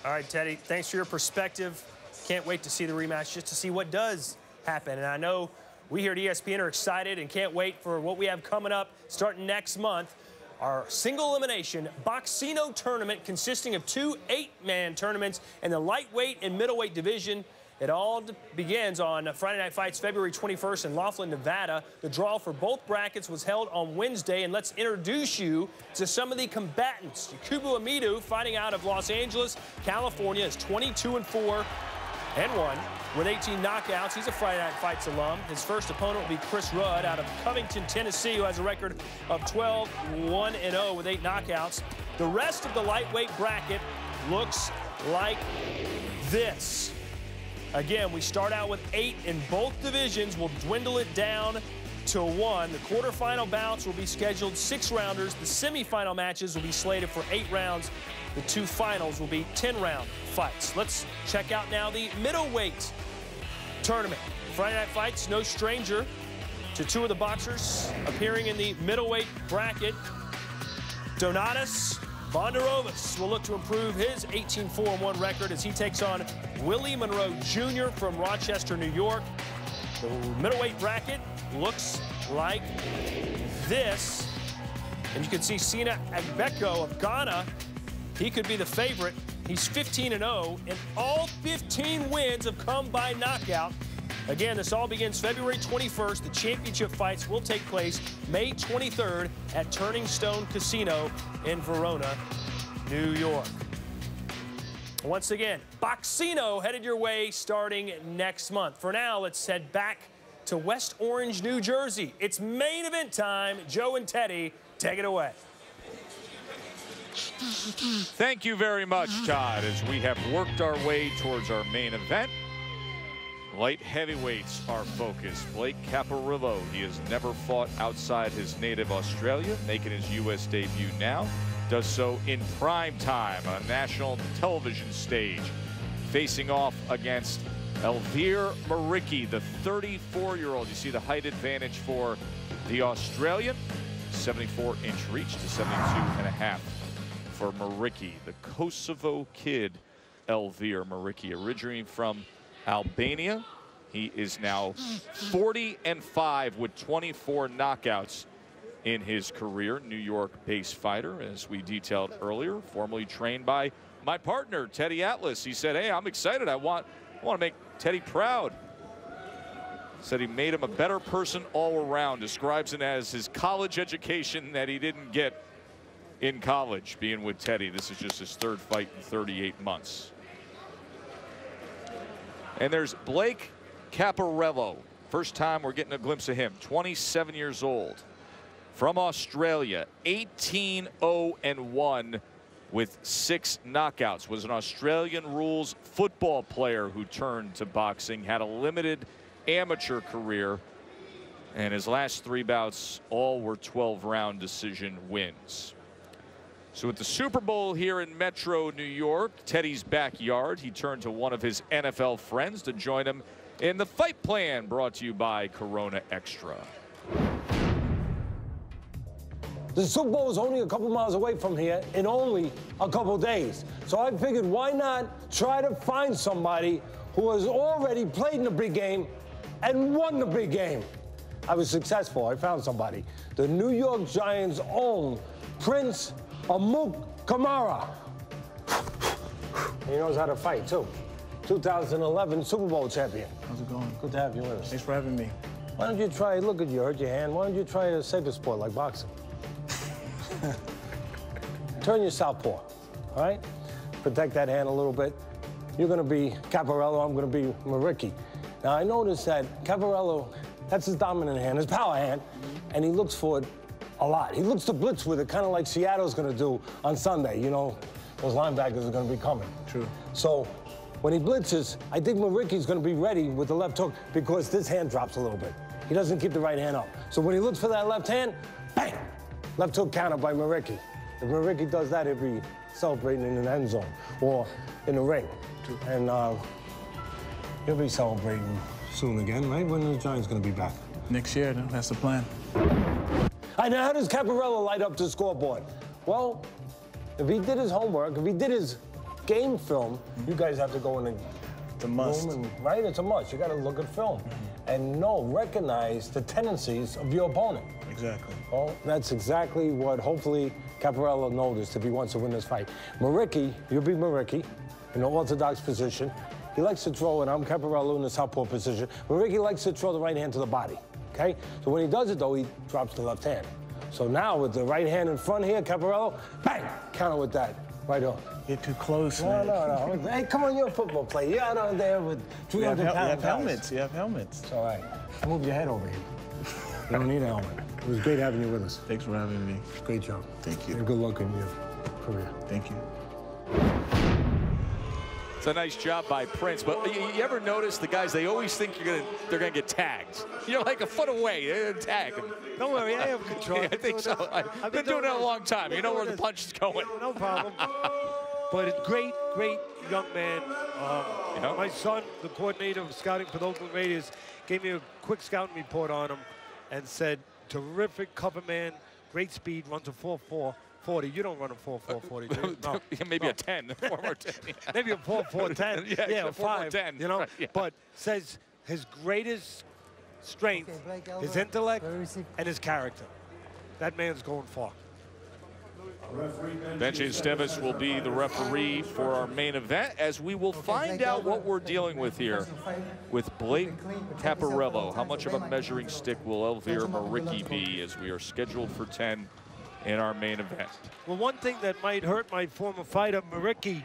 All right, Teddy, thanks for your perspective. Can't wait to see the rematch just to see what does happen. And I know we here at ESPN are excited and can't wait for what we have coming up starting next month. Our single elimination Boxino tournament consisting of 2 8-man tournaments in the lightweight and middleweight division. It all begins on Friday Night Fights, February 21st in Laughlin, Nevada. The draw for both brackets was held on Wednesday, and let's introduce you to some of the combatants. Yakubu Amidu, fighting out of Los Angeles, California, is 22-4 and 1 with 18 knockouts. He's a Friday Night Fights alum. His first opponent will be Chris Rudd out of Covington, Tennessee, who has a record of 12-1-0 with 8 knockouts. The rest of the lightweight bracket looks like this. Again, we start out with 8 in both divisions. We'll dwindle it down to 1. The quarterfinal bouts will be scheduled 6-rounders. The semifinal matches will be slated for 8 rounds. The 2 finals will be 10-round fights. Let's check out now the middleweight tournament. Friday Night Fights, no stranger to 2 of the boxers appearing in the middleweight bracket. Donatas Bondarovas will look to improve his 18-4-1 record as he takes on Willie Monroe Jr. from Rochester, New York. The middleweight bracket looks like this. And you can see Sina Agbeko of Ghana. He could be the favorite. He's 15-0, and all 15 wins have come by knockout. Again, this all begins February 21st. The championship fights will take place May 23rd at Turning Stone Casino in Verona, New York. Once again, Boxino headed your way starting next month. For now, let's head back to West Orange, New Jersey. It's main event time. Joe and Teddy, take it away. Thank you very much, Todd, as we have worked our way towards our main event. Light heavyweights are focused. Blake Caparillo, he has never fought outside his native Australia, making his U.S. debut now. Does so in prime time on a national television stage, facing off against Elvir Maricki, the 34-year-old. You see the height advantage for the Australian, 74-inch reach to 72.5 for Maricki, the Kosovo kid, Elvir Maricki, originating from Albania. He is now 40-5 with 24 knockouts in his career. New York-based fighter, as we detailed earlier, formerly trained by my partner, Teddy Atlas. He said, hey, I'm excited. I want to make Teddy proud. Said he made him a better person all around. Describes it as his college education that he didn't get in college, being with Teddy. This is just his third fight in 38 months. And there's Blake Caparillo. First time we're getting a glimpse of him. 27 years old. From Australia, 18-0-1 with 6 knockouts. Was an Australian rules football player who turned to boxing. Had a limited amateur career. And his last 3 bouts all were 12-round decision wins. So at the Super Bowl here in Metro New York, Teddy's backyard, he turned to one of his NFL friends to join him in the fight plan, brought to you by Corona Extra. The Super Bowl is only a couple miles away from here in only a couple days. So I figured, why not try to find somebody who has already played in the big game and won the big game? I was successful. I found somebody. The New York Giants' own Prince Amuk Kamara. He knows how to fight, too. 2011 Super Bowl champion. How's it going? Good to have you with us. Thanks for having me. Why don't you try, look at you, hurt your hand. Why don't you try a safer sport like boxing? Turn your southpaw, all right? Protect that hand a little bit. You're gonna be Caparillo, I'm gonna be Maricki. Now, I noticed that Caparillo, that's his dominant hand, his power hand, and he looks for it a lot. He looks to blitz with it, kind of like Seattle's gonna do on Sunday. You know, those linebackers are gonna be coming. True. So when he blitzes, I think Maricki's gonna be ready with the left hook because this hand drops a little bit. He doesn't keep the right hand up. So when he looks for that left hand, bang! Left hook counter by Maricki. If Maricki does that, he'll be celebrating in the end zone or in the ring. True. And he'll be celebrating soon again, right? When the Giants gonna be back? Next year, that's the plan. All right, now how does Caparillo light up the scoreboard? Well, if he did his homework, if he did his game film, you guys have to go in and it's a must. Right? It's a must. You got to look at film and recognize the tendencies of your opponent. Exactly. Well, that's exactly what hopefully Caparillo noticed if he wants to win this fight. Maricki, you'll be Maricki in the orthodox position. He likes to throw, and I'm Caparillo in the southpaw position. Maricki likes to throw the right hand to the body, okay? So when he does it, though, he drops the left hand. So now with the right hand in front here, Caparillo, bang, counter with that right on. You're too close, man. No. Hey, come on, you're a football player. You're out on there with 300 pounds. You have helmets. You have helmets. It's all right. Move your head over here. You don't need a helmet. It was great having you with us. Thanks for having me. Great job. Thank you. And good luck in your career. Thank you. It's a nice job by Prince, but you ever notice the guys, they always think they're gonna get tagged. You're like a foot away, they're gonna tag them. Don't worry, I have control. Yeah, I think so. I've been doing it a long time. You know where the punch is going. No problem. But a great young man. My son, the coordinator of scouting for the Oakland Raiders, gave me a quick scouting report on him and said, terrific cover man, great speed, runs a 4.4. 40. You don't run a 4.4 40, do you? No. Maybe a 10. 4.10. Yeah. Maybe a 4.4 10. Yeah, a 5. 10. You know, right, yeah. But says his greatest strength, his intellect, and his character. That man's going far. Benji Esteves will be the referee for our main event, as we will find out what we're dealing with here with Blake Caparello. How much of a measuring stick will Elvir Maricki be, as we are scheduled for 10 in our main event? Well, one thing that might hurt my former fighter, Maricki,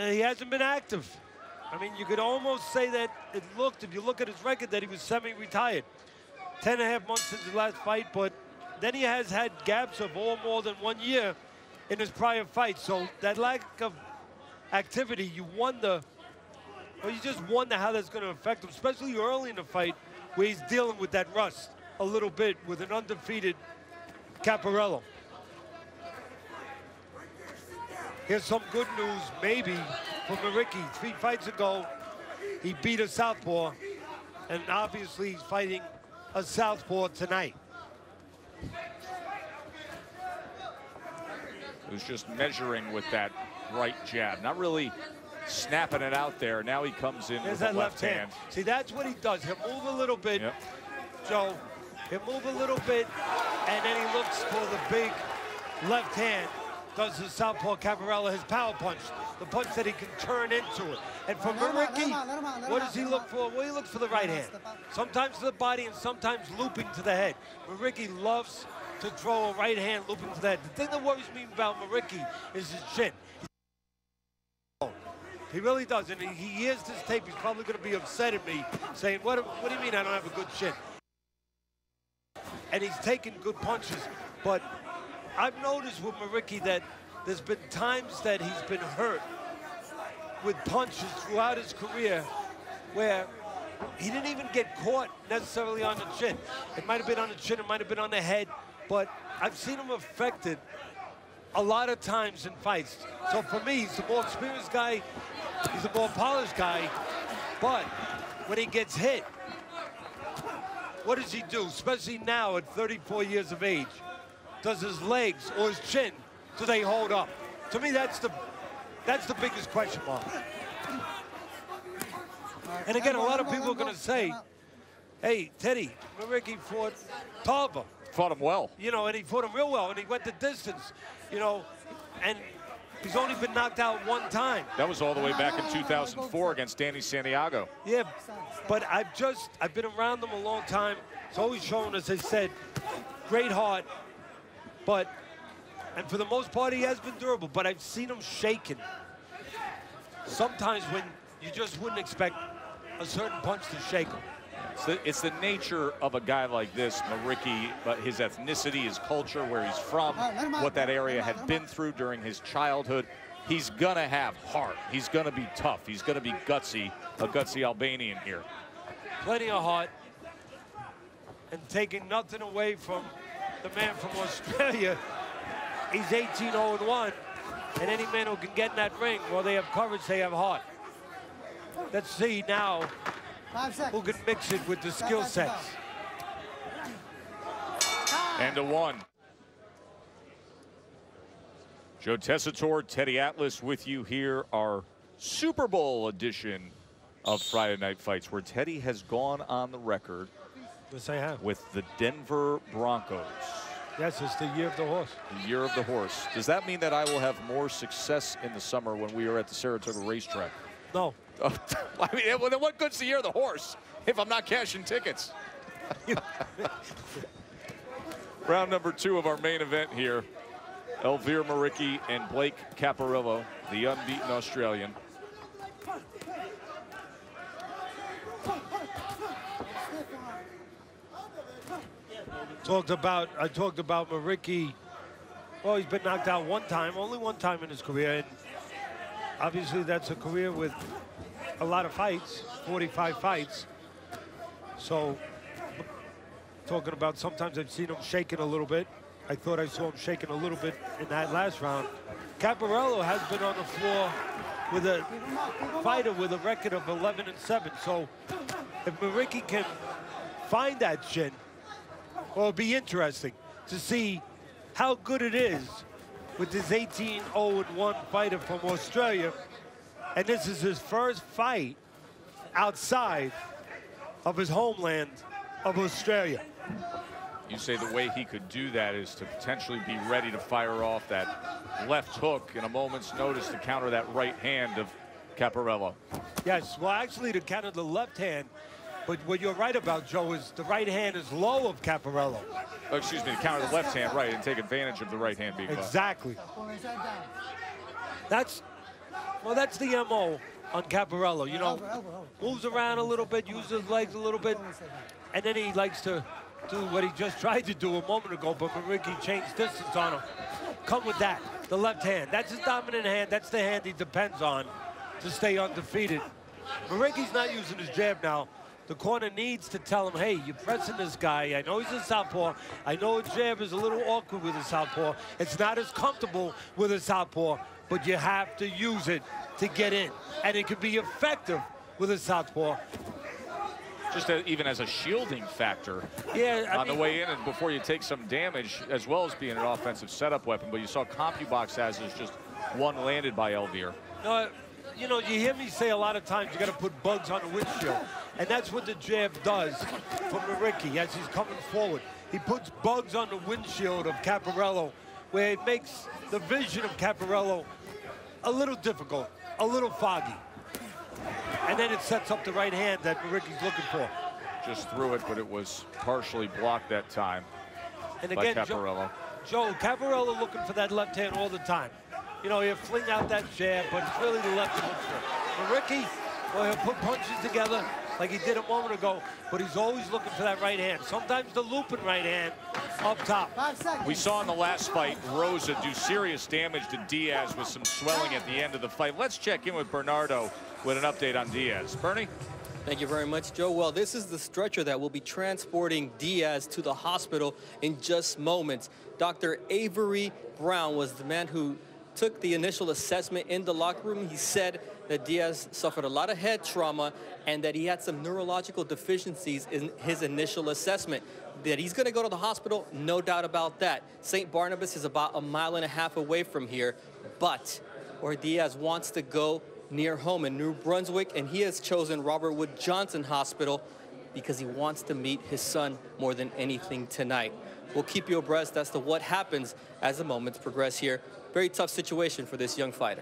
he hasn't been active. I mean, you could almost say that it looked, if you look at his record, that he was semi-retired. 10.5 months since his last fight, but then he has had gaps of all more than 1 year in his prior fights. So that lack of activity, you wonder, or you just wonder how that's going to affect him, especially early in the fight where he's dealing with that rust a little bit with an undefeated Caparello. Here's some good news, maybe, for Maricki. 3 fights ago, he beat a southpaw, and obviously he's fighting a southpaw tonight. Who's just measuring with that right jab, not really snapping it out there. Now he comes in with that left hand. See, that's what he does. He'll move a little bit, Joe. He'll move a little bit, and then he looks for the big left hand. Does the southpaw Caparello, his power punch, the punch that he can turn into it. And for Maricki, what does he look for? Well, he looks for the right hand. Sometimes to the body and sometimes looping to the head. Maricki loves to throw a right hand looping to the head. The thing that worries me about Maricki is his chin. He really does. And he hears this tape, he's probably going to be upset at me, saying, what do you mean I don't have a good chin? And he's taking good punches, but I've noticed with Maricki that there's been times that he's been hurt with punches throughout his career where he didn't even get caught necessarily on the chin. It might have been on the chin, it might have been on the head, but I've seen him affected a lot of times in fights. So for me, he's the more experienced guy, he's the more polished guy, but when he gets hit, what does he do, especially now at 34 years of age? Does his legs or his chin, do they hold up? To me, that's the biggest question mark. And again, a lot of people are going to say, hey, Teddy, Maricki fought Talbot. Fought him well. You know, and he fought him real well, and he went the distance, you know, and he's only been knocked out 1 time. That was all the way back in 2004 against Danny Santiago. Yeah, but I've been around him a long time. It's always shown, as I said, great heart, and for the most part, he has been durable, but I've seen him shaken. Sometimes when you just wouldn't expect a certain punch to shake him. It's the nature of a guy like this, Maricki, but his ethnicity, his culture, where he's from, what that area had been through during his childhood. He's gonna have heart. He's gonna be tough. He's gonna be gutsy, a gutsy Albanian here. Plenty of heart, and taking nothing away from the man from Australia. He's 18-0-1, and any man who can get in that ring, well, they have courage, they have heart. Let's see now who can mix it with the skill sets. And a 1. Joe Tessitore, Teddy Atlas with you here, our Super Bowl edition of Friday Night Fights, where Teddy has gone on the record with the Denver Broncos. Yes, it's the year of the horse. The year of the horse. Does that mean that I will have more success in the summer when we are at the Saratoga racetrack? No. I mean, well, then what good's the year of the horse if I'm not cashing tickets? Round number 2 of our main event here. Elvir Maricki and Blake Caparello, the unbeaten Australian. I talked about Maricki. Well, he's been knocked out 1 time, only 1 time in his career, and obviously that's a career with a lot of fights, 45 fights. So, talking about sometimes I've seen him shaking a little bit. I thought I saw him shaking a little bit in that last round. Caparello has been on the floor with a fighter with a record of 11-7. So, if Maricki can find that chin, well, it'll be interesting to see how good it is with this 18-0-1 fighter from Australia. And this is his first fight outside of his homeland of Australia. You say the way he could do that is to potentially be ready to fire off that left hook in a moment's notice to counter that right hand of Caparello. Yes, well, actually, to counter the left hand, but what you're right about, Joe, is the right hand is low of Caparello. Oh, excuse me, to counter the left hand, right, and take advantage of the right hand being low. Exactly. That's the MO on Caparello. You know, moves around a little bit, uses his legs a little bit, and then he likes to do what he just tried to do a moment ago, but Muriqui changed distance on him. Come with that, the left hand. That's his dominant hand. That's the hand he depends on to stay undefeated. Muriqui's not using his jab now. The corner needs to tell him, hey, you're pressing this guy. I know he's a southpaw. I know a jab is a little awkward with a southpaw. It's not as comfortable with a southpaw, but you have to use it to get in. And it can be effective with a southpaw. Just even as a shielding factor on the way in and before you take some damage, as well as being an offensive setup weapon. But you saw CompuBox has just one landed by Elvir. No, you know, you hear me say a lot of times you got to put bugs on the windshield. And that's what the jab does for Muriqui as he's coming forward. He puts bugs on the windshield of Caparello, where it makes the vision of Caparello a little difficult, a little foggy. And then it sets up the right hand that Muriqui's looking for. Just threw it, but it was partially blocked that time and by again, Caparello. Joe, Caparello looking for that left hand all the time. You know, he'll fling out that jab, but it's really the left he looks for. Muriqui, well, he'll put punches together like he did a moment ago, but he's always looking for that right hand. Sometimes the looping right hand up top. We saw in the last fight Rosa do serious damage to Diaz with some swelling at the end of the fight. Let's check in with Bernardo with an update on Diaz. Bernie? Thank you very much, Joe. Well, this is the stretcher that will be transporting Diaz to the hospital in just moments. Dr. Avery Brown was the man who took the initial assessment in the locker room. He said that Diaz suffered a lot of head trauma and that he had some neurological deficiencies in his initial assessment. That he's going to go to the hospital, no doubt about that. St. Barnabas is about 1.5 miles away from here, but where Diaz wants to go near home in New Brunswick, and he has chosen Robert Wood Johnson Hospital because he wants to meet his son more than anything tonight. We'll keep you abreast as to what happens as the moments progress here. Very tough situation for this young fighter.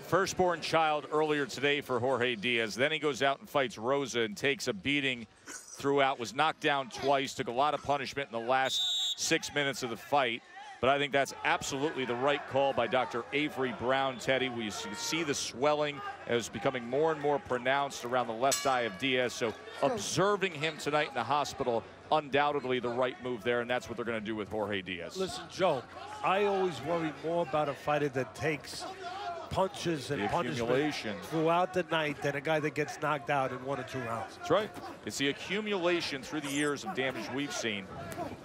Firstborn child earlier today for Jorge Diaz. Then he goes out and fights Rosa and takes a beating throughout, was knocked down twice, took a lot of punishment in the last 6 minutes of the fight. But I think that's absolutely the right call by Dr. Avery Brown, Teddy. We see the swelling as becoming more and more pronounced around the left eye of Diaz. So observing him tonight in the hospital, undoubtedly the right move there, and that's what they're going to do with Jorge Diaz. Listen, Joe, I always worry more about a fighter that takes punches and punishment throughout the night than a guy that gets knocked out in 1 or 2 rounds. That's right. It's the accumulation through the years of damage we've seen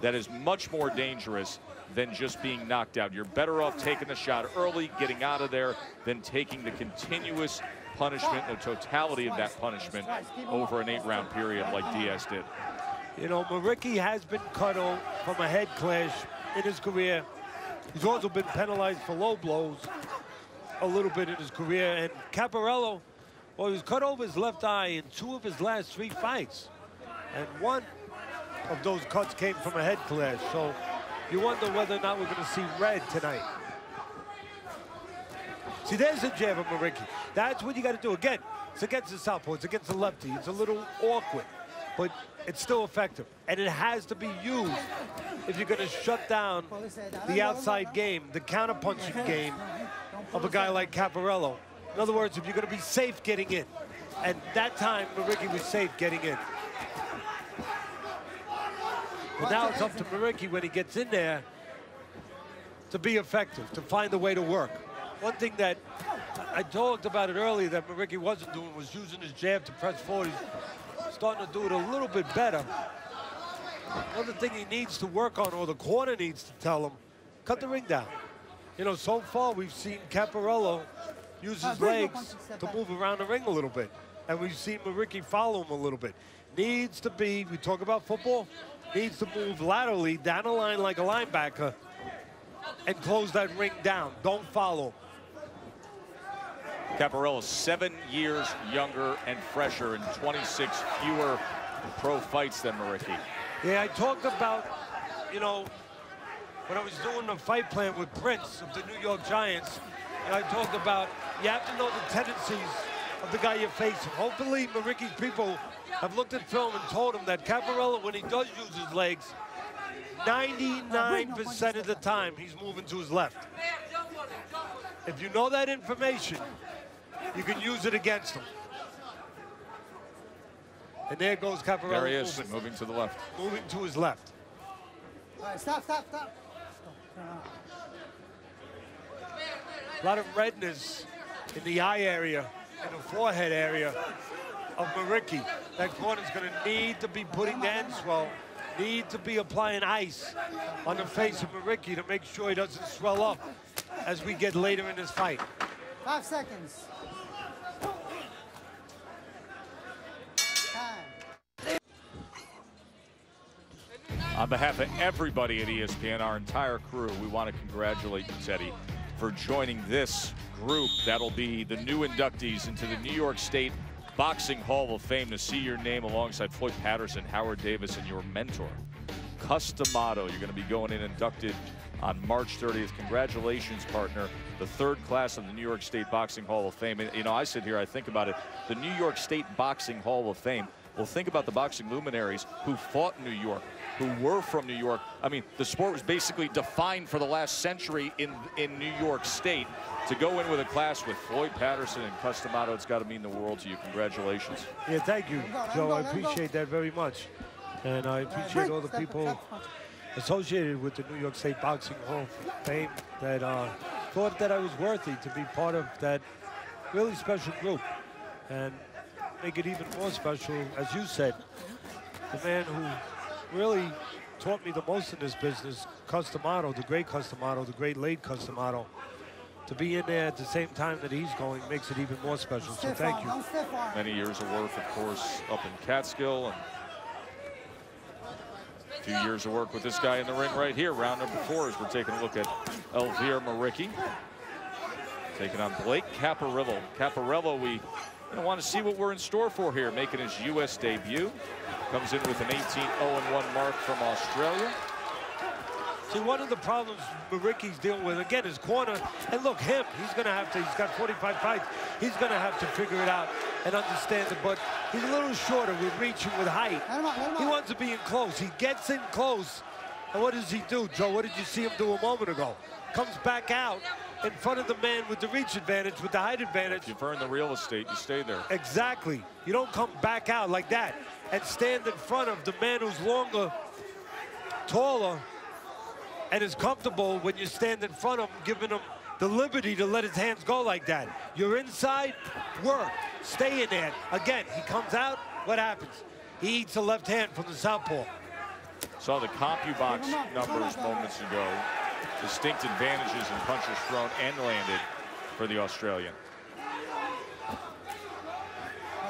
that is much more dangerous than just being knocked out. You're better off taking the shot early, getting out of there, than taking the continuous punishment, the totality of that punishment over an 8-round period like Diaz did. You know, Muriqui has been cut off from a head clash in his career. He's also been penalized for low blows a little bit in his career. And Caparello, well, he was cut over his left eye in 2 of his last 3 fights. And 1 of those cuts came from a head clash. So you wonder whether or not we're going to see red tonight. See, there's a jab of Muriqui. That's what you got to do. Again, it's against the southpaw. It's against the lefty. It's a little awkward, but it's still effective. And it has to be used if you're going to shut down the outside game, the counter-punching game of a guy like Caparello. In other words, if you're going to be safe getting in. And that time, Muriqui was safe getting in. But now it's up to Muriqui when he gets in there to be effective, to find a way to work. One thing that I talked about it earlier that Muriqui wasn't doing was using his jab to press forward. He's starting to do it a little bit better. Another thing he needs to work on, or the corner needs to tell him, cut the ring down. You know, so far we've seen Caparello use his legs to move around the ring a little bit. And we've seen Muriqui follow him a little bit. Needs to be, we talk about football, needs to move laterally down the line like a linebacker and close that ring down. Don't follow. Caparello 7 years younger and fresher and 26 fewer pro fights than Muriqui. Yeah, I talked about you know, when I was doing the fight plan with Prince of the New York Giants, and I talked about you have to know the tendencies of the guy you're facing. Hopefully, Maricki's people have looked at film and told him that Caparello, when he does use his legs, 99% of the time, he's moving to his left. If you know that information, you can use it against him. And there goes Caparello. There he is, moving to the left. Moving to his left. All right, stop. A lot of redness in the eye area, in the forehead area of Maricki. That corner's going to need to be putting the end swell, need to be applying ice on the face of Maricki to make sure he doesn't swell up as we get later in this fight. 5 seconds. Time. On behalf of everybody at ESPN, our entire crew, we want to congratulate you, Teddy, for joining this group that'll be the new inductees into the New York State Boxing Hall of Fame. To see your name alongside Floyd Patterson, Howard Davis, and your mentor, Cus D'Amato. You're going to be going in inducted on March 30th. Congratulations, partner. The third class of the New York State Boxing Hall of Fame. And, you know, I sit here, I think about it. The New York State Boxing Hall of Fame. Well, think about the boxing luminaries who fought in New York, who were from New York. I mean, the sport was basically defined for the last century in New York State. To go in with a class with Floyd Patterson and Cus D'Amato, it's got to mean the world to you. Congratulations. Yeah, thank you, Joe. I appreciate that very much. And I appreciate all the people associated with the New York State Boxing Hall of Fame that thought that I was worthy to be part of that really special group. And make it even more special, as you said, the man who really taught me the most in this business, Cus D'Amato, the great Cus D'Amato, the great late Cus D'Amato, to be in there at the same time that he's going makes it even more special. So thank you. Many years of work, of course, up in Catskill, and a few years of work with this guy in the ring right here. Round number 4 as we're taking a look at Elvir Maricki taking on Blake Caparello. Caparello, we want to see what we're in store for here, making his U.S. debut. Comes in with an 18-0-1 mark from Australia. See, one of the problems Maricki's dealing with, again, is corner. And look, he's going to have to, he's got 45 fights. He's going to have to figure it out and understand it. But he's a little shorter with reach and with height. He wants to be in close. He gets in close. And what does he do, Joe? What did you see him do a moment ago? Comes back out in front of the man with the reach advantage, with the height advantage. If you've earned the real estate, you stay there. Exactly. You don't come back out like that and stand in front of the man who's longer, taller, and is comfortable when you stand in front of him, giving him the liberty to let his hands go like that. You're inside, work, stay in there. Again, he comes out, what happens? He eats the left hand from the southpaw. Saw the CompuBox numbers moments ago. Distinct advantages in punches thrown and landed for the Australian.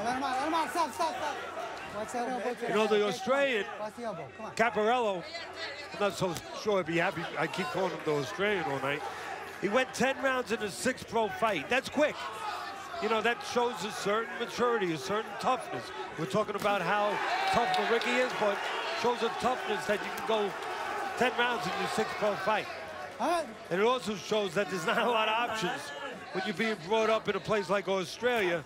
Let him out, stop. Watch that elbow. You know, the Australian, Watch the elbow, come on. Caparello, I'm not so sure I'd be happy. I keep calling him the Australian all night. He went 10 rounds in his 6th pro fight. That's quick. You know, that shows a certain maturity, a certain toughness. We're talking about how tough Maricki is, but shows a toughness that you can go 10 rounds in your 6th pro fight. All right. And it also shows that there's not a lot of options when you're being brought up in a place like Australia,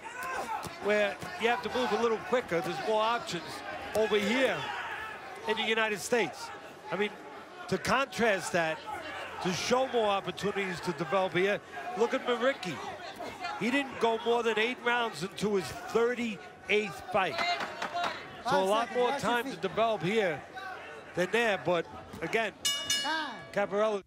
where you have to move a little quicker. There's more options over here in the United States. I mean, to contrast that, to show more opportunities to develop here, look at Maricki. He didn't go more than 8 rounds into his 38th fight. So a lot more time to develop here than there, but again, Caparello.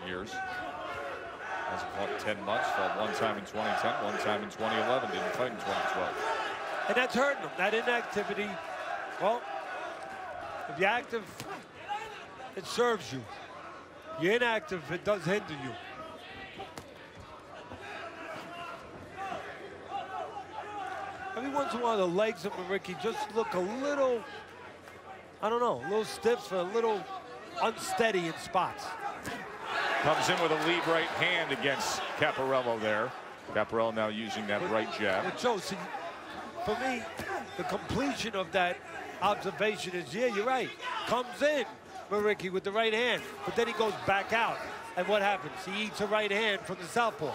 Years. Hasn't fought 10 months, fought 1 time in 2010, 1 time in 2011, didn't fight in 2012. And that's hurting him, that inactivity. Well, if you're active, it serves you. You're inactive, it does hinder you. Every once in a while, the legs of Maricki just look a little, I don't know, a little stiff, a little unsteady in spots. Comes in with a lead right hand against Caparello there. Caparello now using that right jab. But Joe, see, for me, the completion of that observation is, yeah, you're right. Comes in, Maricky, with the right hand, but then he goes back out. And what happens? He eats a right hand from the southpaw.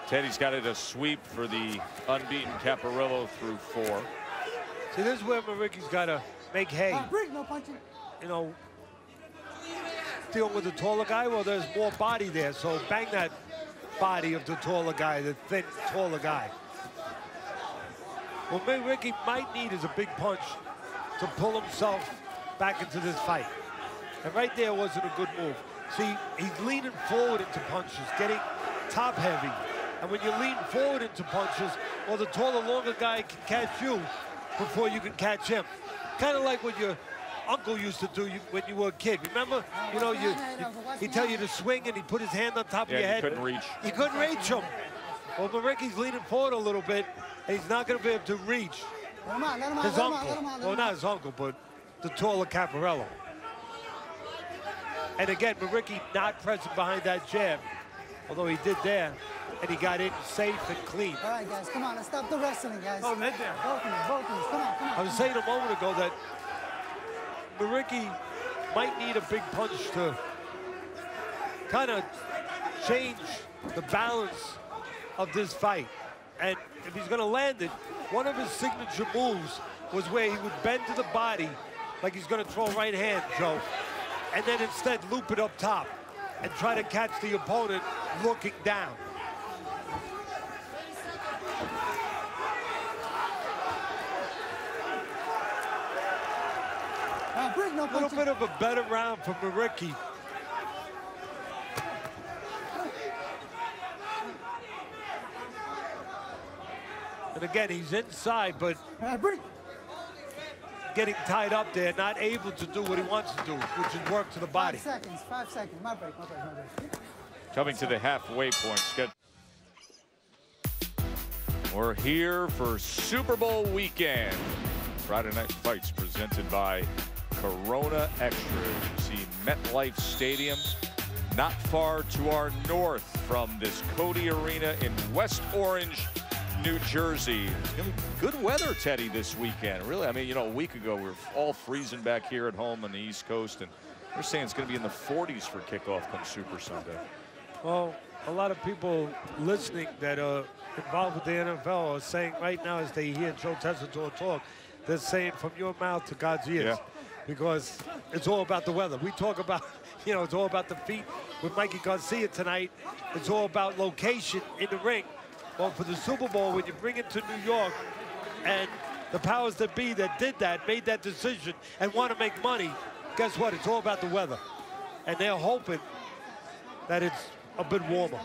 Teddy's got it a sweep for the unbeaten Caparello through 4. See, this is where Maricky's got to make hay. No punching. You know, dealing with the taller guy, well, there's more body there, so bang that body of the taller guy, the thin, taller guy. What Maricky might need is a big punch to pull himself back into this fight. And right there wasn't a good move. See, he's leaning forward into punches, getting top heavy. And when you lean forward into punches, well, the taller, longer guy can catch you before you can catch him. Kind of like what your uncle used to do when you were a kid. Remember? You know, he'd tell you to swing and he'd put his hand on top of your head. You couldn't reach. You couldn't reach him. Well, Maricky's leaning forward a little bit, and he's not going to be able to reach his uncle. Well, not his uncle, but the taller Caparello. And again, Maricky not pressing behind that jab, although he did there, and he got in safe and clean. All right, guys, come on, let's stop the wrestling, guys. Oh, right there. Both of you, come on, come on. I was saying a moment ago that Maricky might need a big punch to kind of change the balance of this fight. And if he's going to land it, one of his signature moves was where he would bend to the body like he's going to throw a right hand, Joe, and then instead loop it up top and try to catch the opponent looking down. A little bit of a better round for Maricky. And again, he's inside, but getting tied up there, not able to do what he wants to do, which is work to the body. 5 seconds, 5 seconds. My break. Coming to the halfway point. We're here for Super Bowl weekend. Friday night fights presented by Corona Extra. You see MetLife Stadium not far to our north from this Cody Arena in West Orange, New Jersey. It's gonna be good weather, Teddy, this weekend. Really, I mean, you know, a week ago we were all freezing back here at home on the East Coast, and they're saying it's going to be in the 40s for kickoff come Super Sunday. Well, a lot of people listening that are involved with the NFL are saying right now, as they hear Joe Tessitore talk, they're saying from your mouth to God's ears. Yeah. Because it's all about the weather. We talk about, you know, it's all about the feet with Mikey Garcia tonight. It's all about location in the ring. Well, for the Super Bowl, when you bring it to New York, and the powers that be that did that, made that decision, and want to make money, guess what? It's all about the weather. And they're hoping that it's a bit warmer.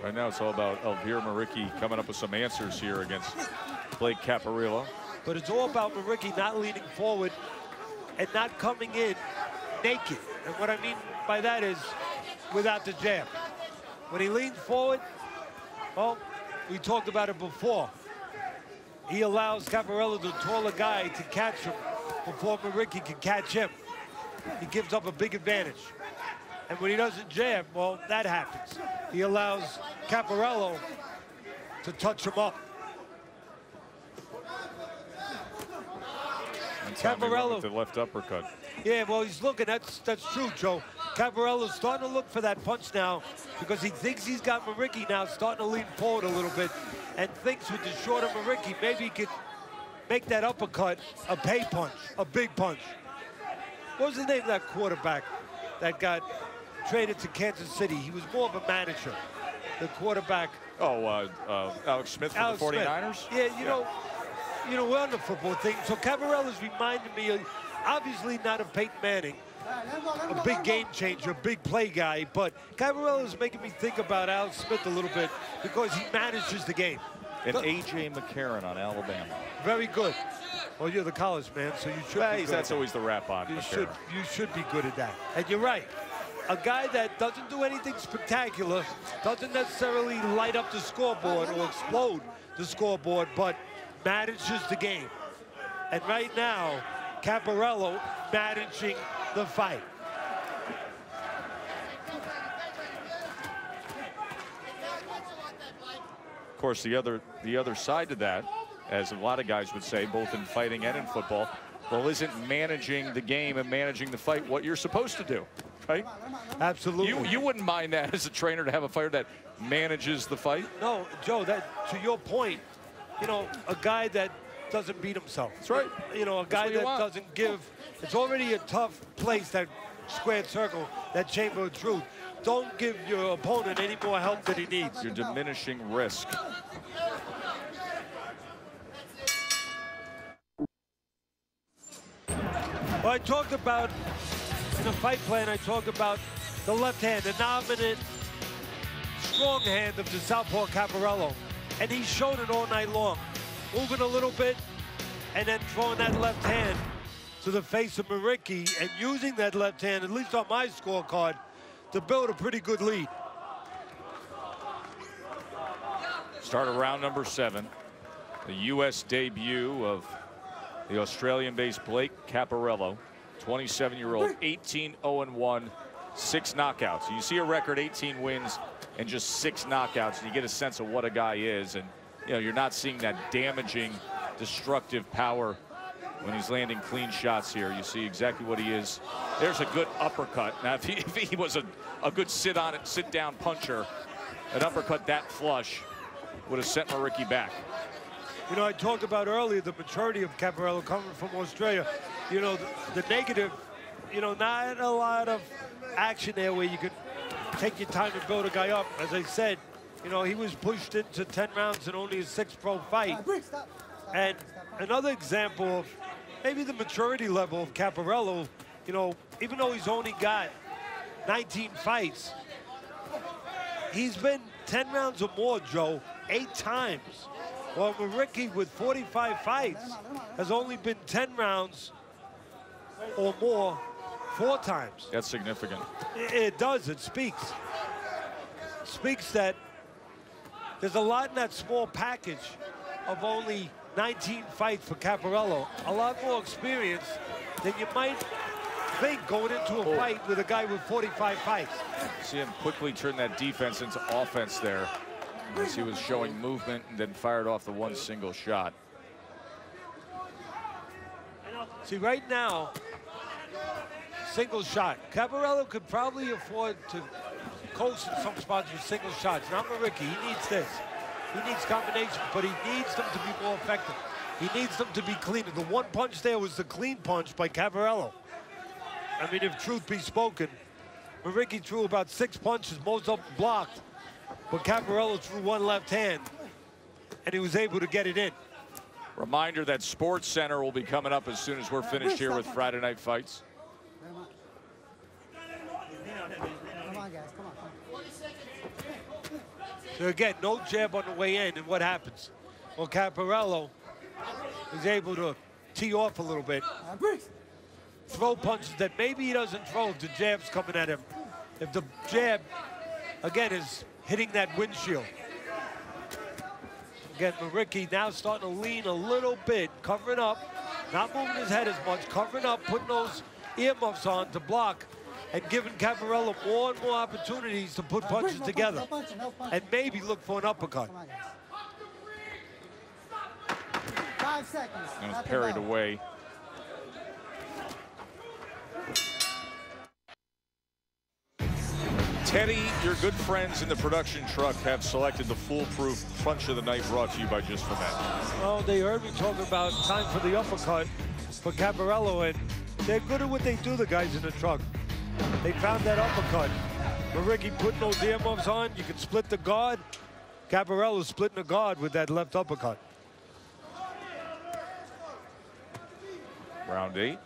Right now, it's all about Elvira Maricky coming up with some answers here against Blake Caparello. But it's all about Maricky not leaning forward and not coming in naked. And what I mean by that is without the jab. When he leans forward, well, we talked about it before. He allows Caparello, the taller guy, to catch him before Maricky can catch him. He gives up a big advantage. And when he doesn't jab, well, that happens. He allows Caparello to touch him up. Caparello with the left uppercut. Yeah, well, he's looking. That's true, Joe. Caparello's starting to look for that punch now because he thinks he's got Maricky now, starting to lean forward a little bit, and thinks with the shorter Maricky, maybe he could make that uppercut a pay punch, a big punch. What was the name of that quarterback that got traded to Kansas City? He was more of a manager, the quarterback. Oh, Alex Smith from the 49ers? Smith. Yeah, you know, we're on the football thing. So Caparello's reminded me of, obviously not of Peyton Manning, a big game changer, a big play guy, but Caparello's making me think about Alex Smith a little bit because he manages the game. And A.J. McCarron on Alabama. Very good. Well, you're the college man, so you should be good. That's always the rap on you McCarron. You should be good at that. And you're right. A guy that doesn't do anything spectacular, doesn't necessarily light up the scoreboard or explode the scoreboard, but manages the game. And right now, Caparello managing the fight. Of course, the other side to that, as a lot of guys would say, both in fighting and in football, well, isn't managing the game and managing the fight what you're supposed to do, right? Absolutely. You wouldn't mind that as a trainer, to have a fighter that manages the fight? No, Joe, that, to your point, you know, a guy that doesn't beat himself. That's right. You know, a guy that doesn't give. It's already a tough place, that squared circle, that chamber of truth. Don't give your opponent any more help than he needs. You're diminishing risk. Well, I talked about, in the fight plan, I talked about the left hand, the dominant, strong hand of the southpaw Caparello. And he showed it all night long. Moving a little bit, and then throwing that left hand to the face of Maricki, and using that left hand, at least on my scorecard, to build a pretty good lead. Start of round number 7. The U.S. debut of the Australian-based Blake Caparello, 27-year-old, 18-0-1, 6 knockouts. You see a record 18 wins and just 6 knockouts, and you get a sense of what a guy is. And you know, you're not seeing that damaging, destructive power when he's landing clean shots here. You see exactly what he is. There's a good uppercut. Now, if he was a good sit-down puncher, an uppercut that flush would have sent Maricki back. You know, I talked about earlier the maturity of Caparello coming from Australia. You know, the negative, you know, not a lot of action there where you could take your time to build a guy up. As I said, you know, he was pushed into 10 rounds in only his 6th pro fight. And another example of maybe the maturity level of Caparello, you know, even though he's only got 19 fights, he's been 10 rounds or more, Joe, 8 times. While Maricki, with 45 fights, has only been 10 rounds or more 4 times. That's significant. It does. It speaks. It speaks that there's a lot in that small package of only 19 fights for Caparello. A lot more experience than you might think going into a fight with a guy with 45 fights. See him quickly turn that defense into offense there, as he was showing movement and then fired off the one single shot. See, right now, single shot. Caparello could probably afford to coast in some spots with single shots. Not Maricki. He needs this. He needs combinations, but he needs them to be more effective. He needs them to be cleaner. The one punch there was the clean punch by Caparello. I mean, if truth be spoken, Maricki threw about 6 punches, most of them blocked, but Caparello threw one left hand, and he was able to get it in. Reminder that Sports Center will be coming up as soon as we're finished here with Friday Night Fights. Come on, guys, come on. So again, no jab on the way in, and what happens? Well, Caparello is able to tee off a little bit, throw punches that maybe he doesn't throw if the jab's coming at him. If the jab, again, is hitting that windshield. Again, Maricki now starting to lean a little bit, covering up, not moving his head as much, covering up, putting those earmuffs on to block, and giving Caparello more and more opportunities to put punches together and maybe look for an uppercut. 5 seconds. And was parried away. Teddy, your good friends in the production truck have selected the foolproof punch of the night, brought to you by Just for Men. Well, they heard me talking about time for the uppercut for Caparello, and they're good at what they do, the guys in the truck. They found that uppercut. Maricki putting those earmuffs on, you can split the guard. Caparello splitting the guard with that left uppercut. Round 8.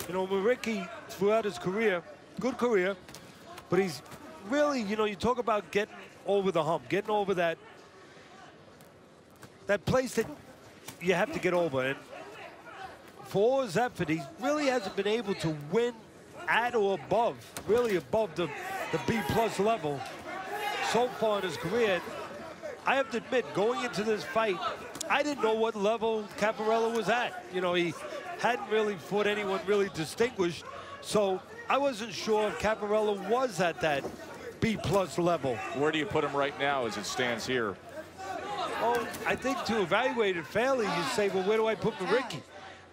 You know, Maricki, throughout his career, good career, but he's really, you know, you talk about getting over the hump, getting over that place that you have to get over. And for all his effort, he really hasn't been able to win at or above, really above the B+ level so far in his career. I have to admit, going into this fight, I didn't know what level Caparello was at. You know, he hadn't really fought anyone really distinguished, so I wasn't sure if Caparello was at that B-plus level. Where do you put him right now as it stands here? Oh, I think to evaluate it fairly, you say, well, where do I put Muriqui?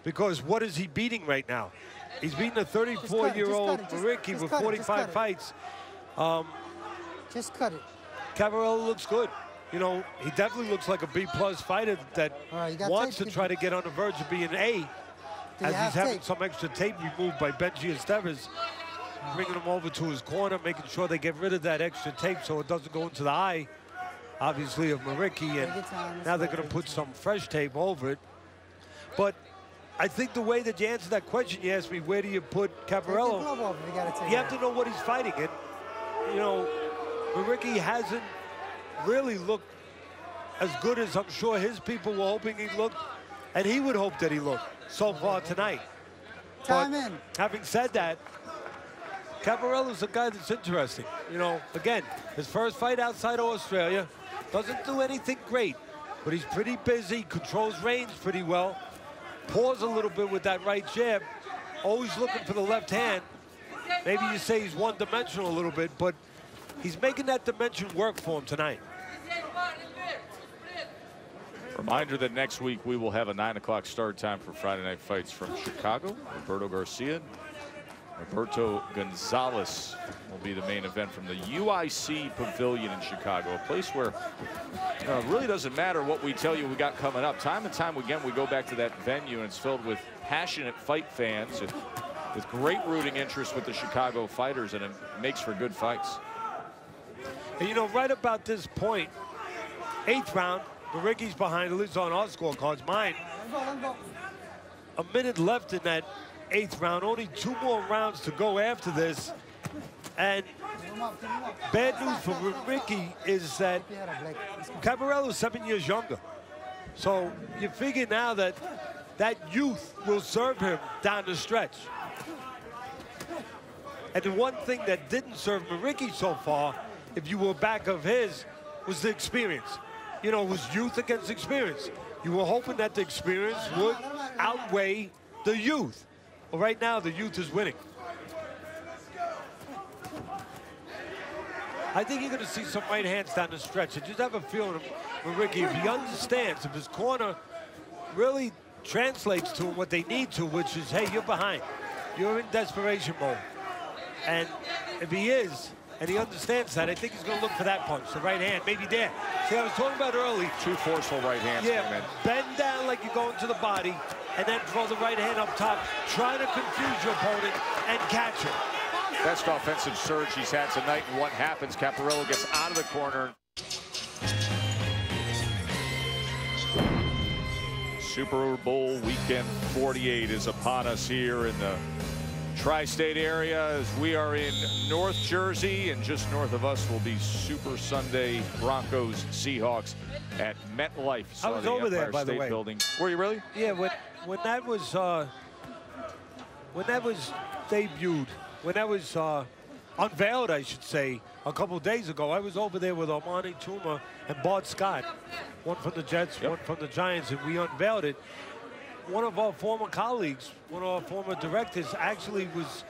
Because what is he beating right now? He's beating a 34-year-old Muriqui with 45 fights. Just cut it. Caparello looks good. You know, he definitely looks like a B-plus fighter that wants to try to get on the verge of being an A, as he's having some extra tape removed by Benji Esteves, bringing him over to his corner, making sure they get rid of that extra tape so it doesn't go into the eye, obviously, of Muriqui, and now they're going to put some fresh tape over it. But I think the way that you answer that question, you asked me, where do you put Caparello? You have to know what he's fighting. And, you know, Muriqui hasn't really looked as good as I'm sure his people were hoping he looked, and he would hope that he looked so far tonight. But having said that, Caparello's a guy that's interesting. You know, again, his first fight outside of Australia, doesn't do anything great, but he's pretty busy, controls range pretty well, paws a little bit with that right jab, always looking for the left hand. Maybe you say he's one-dimensional a little bit, but he's making that dimension work for him tonight. Reminder that next week we will have a 9 o'clock start time for Friday Night Fights from Chicago. Roberto Garcia, Roberto Gonzalez will be the main event from the UIC Pavilion in Chicago, a place where it really doesn't matter what we tell you we got coming up. Time and time again, we go back to that venue, and it's filled with passionate fight fans and with great rooting interest with the Chicago fighters, and it makes for good fights. And you know, right about this point, 8th round, Muriqui's behind, at least on our scorecards, mine. A minute left in that 8th round, only 2 more rounds to go after this. And bad news for Muriqui is that Caparello's 7 years younger. So you figure now that that youth will serve him down the stretch. And the one thing that didn't serve Muriqui so far, if you were back of his, was the experience. You know, it was youth against experience. You were hoping that the experience would outweigh the youth. Well, right now, the youth is winning. I think you're going to see some right hands down the stretch. I just have a feeling Muriqui, if he understands, if his corner really translates to him what they need to, which is, hey, you're behind. You're in desperation mode. And if he is, and he understands that, I think he's going to look for that punch, the right hand, maybe there. See, I was talking about early. 2 forceful right hands. Yeah, bend down like you're going to the body, and then throw the right hand up top, trying to confuse your opponent and catch him. Best offensive surge he's had tonight, and what happens? Caparello gets out of the corner. Super Bowl weekend 48 is upon us here in the tri-state area as we are in North Jersey, and just north of us will be Super Sunday Broncos Seahawks at MetLife. I was over there, by the way. Building. Were you really? Yeah, when that was debuted, when that was unveiled, I should say, a couple days ago, I was over there with Armani Tuma and Bart Scott, one from the Jets, one from the Giants, and we unveiled it. One of our former colleagues, one of our former directors, actually was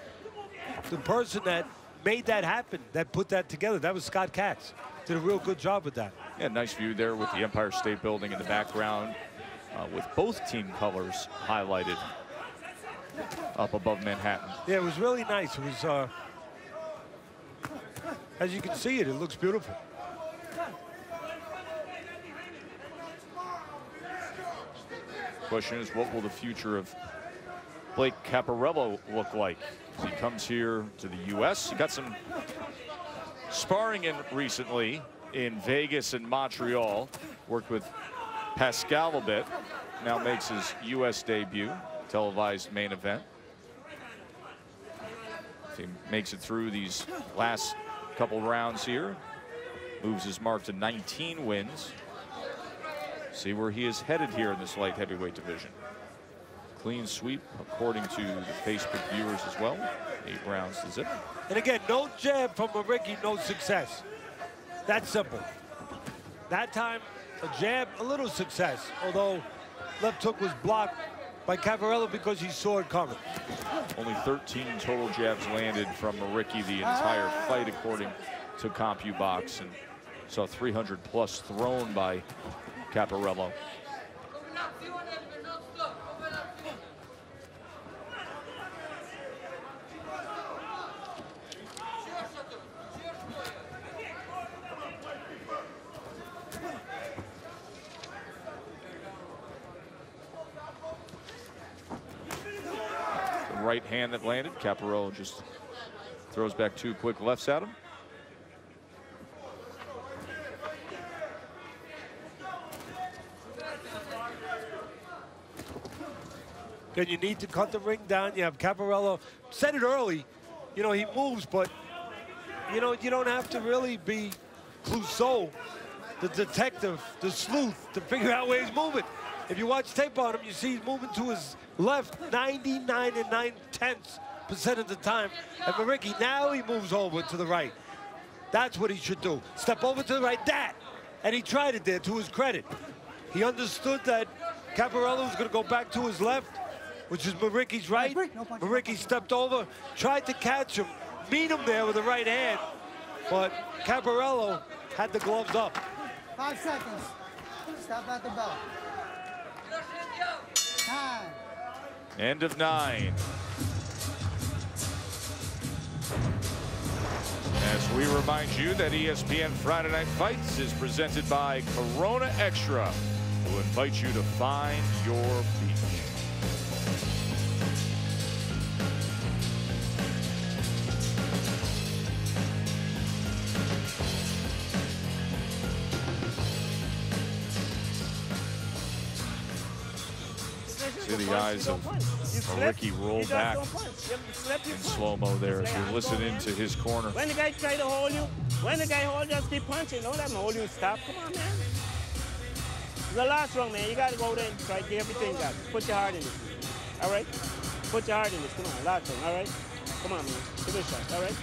the person that made that happen, that put that together. That was Scott Katz. Did a real good job with that. Yeah, nice view there with the Empire State Building in the background, with both team colors highlighted up above Manhattan. Yeah, it was really nice. It was, as you can see it looks beautiful. Question is, what will the future of Blake Caparello look like as he comes here to the U.S.? He got some sparring in recently in Vegas and Montreal. Worked with Pascal a bit. Now makes his U.S. debut, televised main event. If he makes it through these last couple rounds here, moves his mark to 19 wins. See where he is headed here in this light heavyweight division. Clean sweep, according to the Facebook viewers as well. 8 rounds to zip. And again, no jab from Muriqui, no success. That's simple. That time, a jab, a little success, although left hook was blocked by Caparello because he saw it coming. Only 13 total jabs landed from Maricki the entire fight, according to CompuBox, and saw 300 plus thrown by Caparello. Right hand that landed. Caparello just throws back 2 quick lefts at him. Then you need to cut the ring down. You have Caparello. Said it early. You know, he moves, but, you know, you don't have to really be Clouseau, the detective, the sleuth, to figure out where he's moving. If you watch tape on him, you see he's moving to his left 99 9/10% of the time. And Maricki, now he moves over to the right. That's what he should do. Step over to the right, that. And he tried it there, to his credit. He understood that Caparello was going to go back to his left, which is Maricki's right. Maricki stepped over, tried to catch him, meet him there with the right hand. But Caparello had the gloves up. 5 seconds. Stop at the bell. 9. End of 9. As we remind you that ESPN Friday Night Fights is presented by Corona Extra, who invite you to find your beach. See the eyes of Maricki roll back in slow-mo there as we listen into his corner. When the guy try to hold you, when the guy hold you, just keep punching. Don't let him hold you, stop. Come on, man. It's the last round, man. You got to go there and try to get everything you got. Put your heart in this. All right? Put your heart in this. Come on, last round, all right? Come on, man. Give it a shot, all right?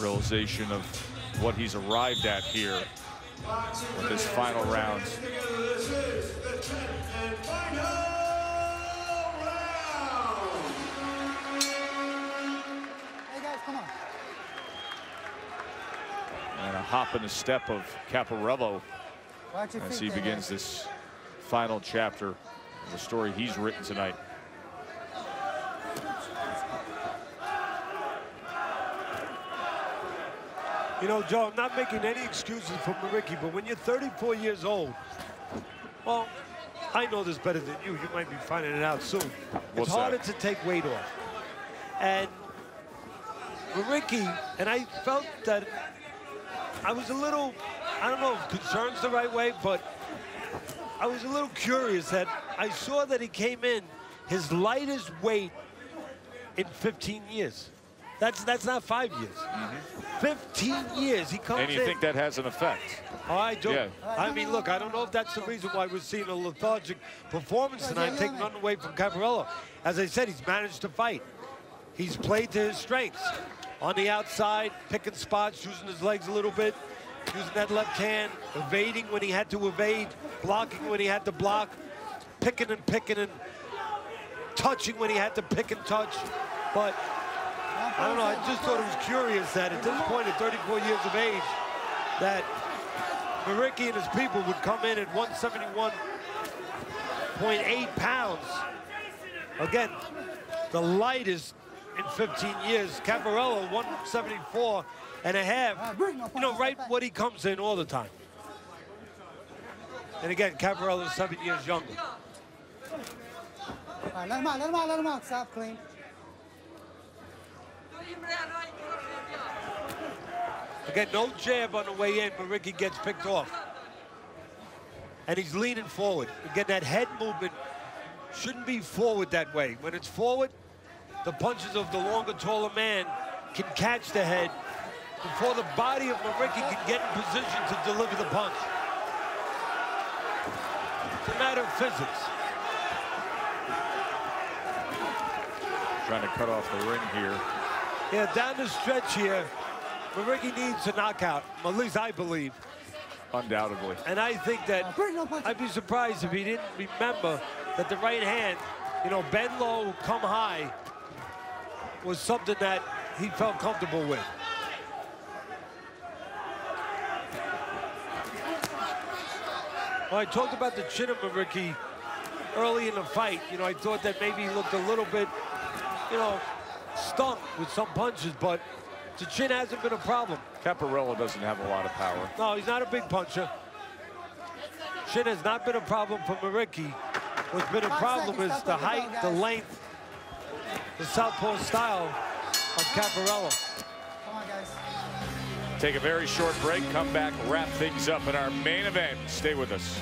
Realization of what he's arrived at here with this final round. And a hop and a step of Caparello as he begins this final chapter of the story he's written tonight. You know, Joe, I'm not making any excuses for Maricki, but when you're 34 years old, well, I know this better than you. You might be finding it out soon. It's harder to take weight off. And Maricki, and I felt that I was a little, I don't know if concerned's the right way, but I was a little curious that I saw that he came in his lightest weight in 15 years. That's not 5 years. 15 years he comes in. And you think that has an effect? Oh, I do. Yeah. I mean, look, I don't know if that's the reason why we're seeing a lethargic performance tonight, taking nothing away from Caparello. As I said, he's managed to fight. He's played to his strengths. On the outside, picking spots, using his legs a little bit, using that left hand, evading when he had to evade, blocking when he had to block, picking and touching when he had to pick and touch. But I don't know, I just thought it was curious that at this point at 34 years of age, that Maricki and his people would come in at 171.8 pounds. Again, the lightest in 15 years. Caparello, 174.5. You know, right what he comes in all the time. And again, Caparello's 7 years younger. All right, let him out, let him out, let him out. Stop, clean. Again, no jab on the way in. Maricki gets picked off. And he's leaning forward. Again, that head movement shouldn't be forward that way. When it's forward, the punches of the longer, taller man can catch the head before the body of Maricki can get in position to deliver the punch. It's a matter of physics. Trying to cut off the ring here. Yeah, down the stretch here, Maricki needs a knockout, at least I believe. undoubtedly. And I think that I'd be surprised if he didn't remember that the right hand, you know, bend low, come high, was something that he felt comfortable with. Well, I talked about the chin of Ricky early in the fight. You know, I thought that maybe he looked a little bit, you know, stunk with some punches, but the chin hasn't been a problem. Caparello doesn't have a lot of power. No, he's not a big puncher. Chin has not been a problem for Maricki. What's been a problem is the height, the length, the southpaw style of Caparello. Come on, guys. Take a very short break, come back, wrap things up in our main event. Stay with us.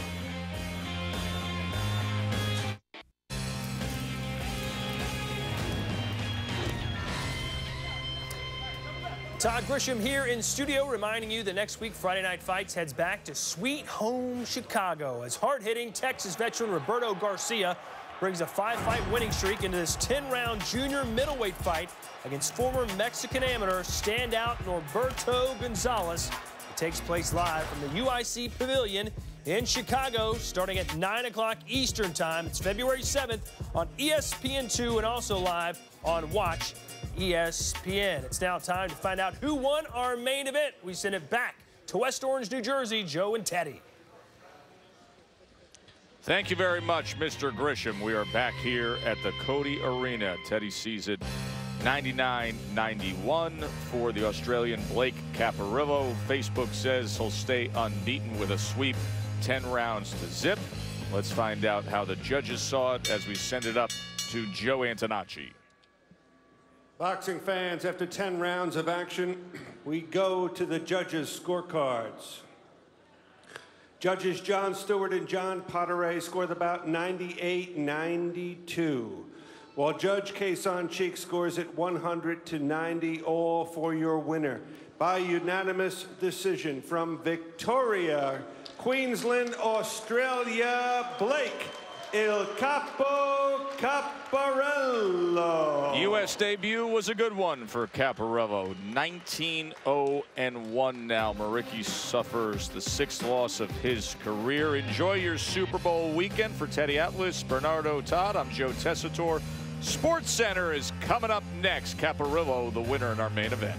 Todd Grisham here in studio, reminding you that next week Friday Night Fights heads back to Sweet Home Chicago as hard-hitting Texas veteran Roberto Garcia brings a 5-fight winning streak into this 10-round junior middleweight fight against former Mexican amateur standout Norberto Gonzalez. It takes place live from the UIC Pavilion in Chicago, starting at 9 o'clock Eastern Time. It's February 7th on ESPN2 and also live on Watch ESPN. It's now time to find out who won our main event. We send it back to West Orange, New Jersey, Joe and Teddy. Thank you very much, Mr. Grisham. We are back here at the Cody Arena. Teddy sees it 99-91 for the Australian Blake Caparillo. Facebook says he'll stay unbeaten with a sweep, 10 rounds to zip. Let's find out how the judges saw it as we send it up to Joe Antonacci. Boxing fans, after 10 rounds of action, we go to the judges' scorecards. Judges John Stewart and John Potteret scored about 98-92, while Judge Kason Cheek scores it 100-90, all for your winner. By unanimous decision from Victoria, Queensland, Australia, Blake Il Capo Caparello. U.S. debut was a good one for Caparello. 19-0-1 now. Maricki suffers the 6th loss of his career. Enjoy your Super Bowl weekend. For Teddy Atlas, Bernardo Todd, I'm Joe Tessitore. Sports Center is coming up next. Caparello, the winner in our main event.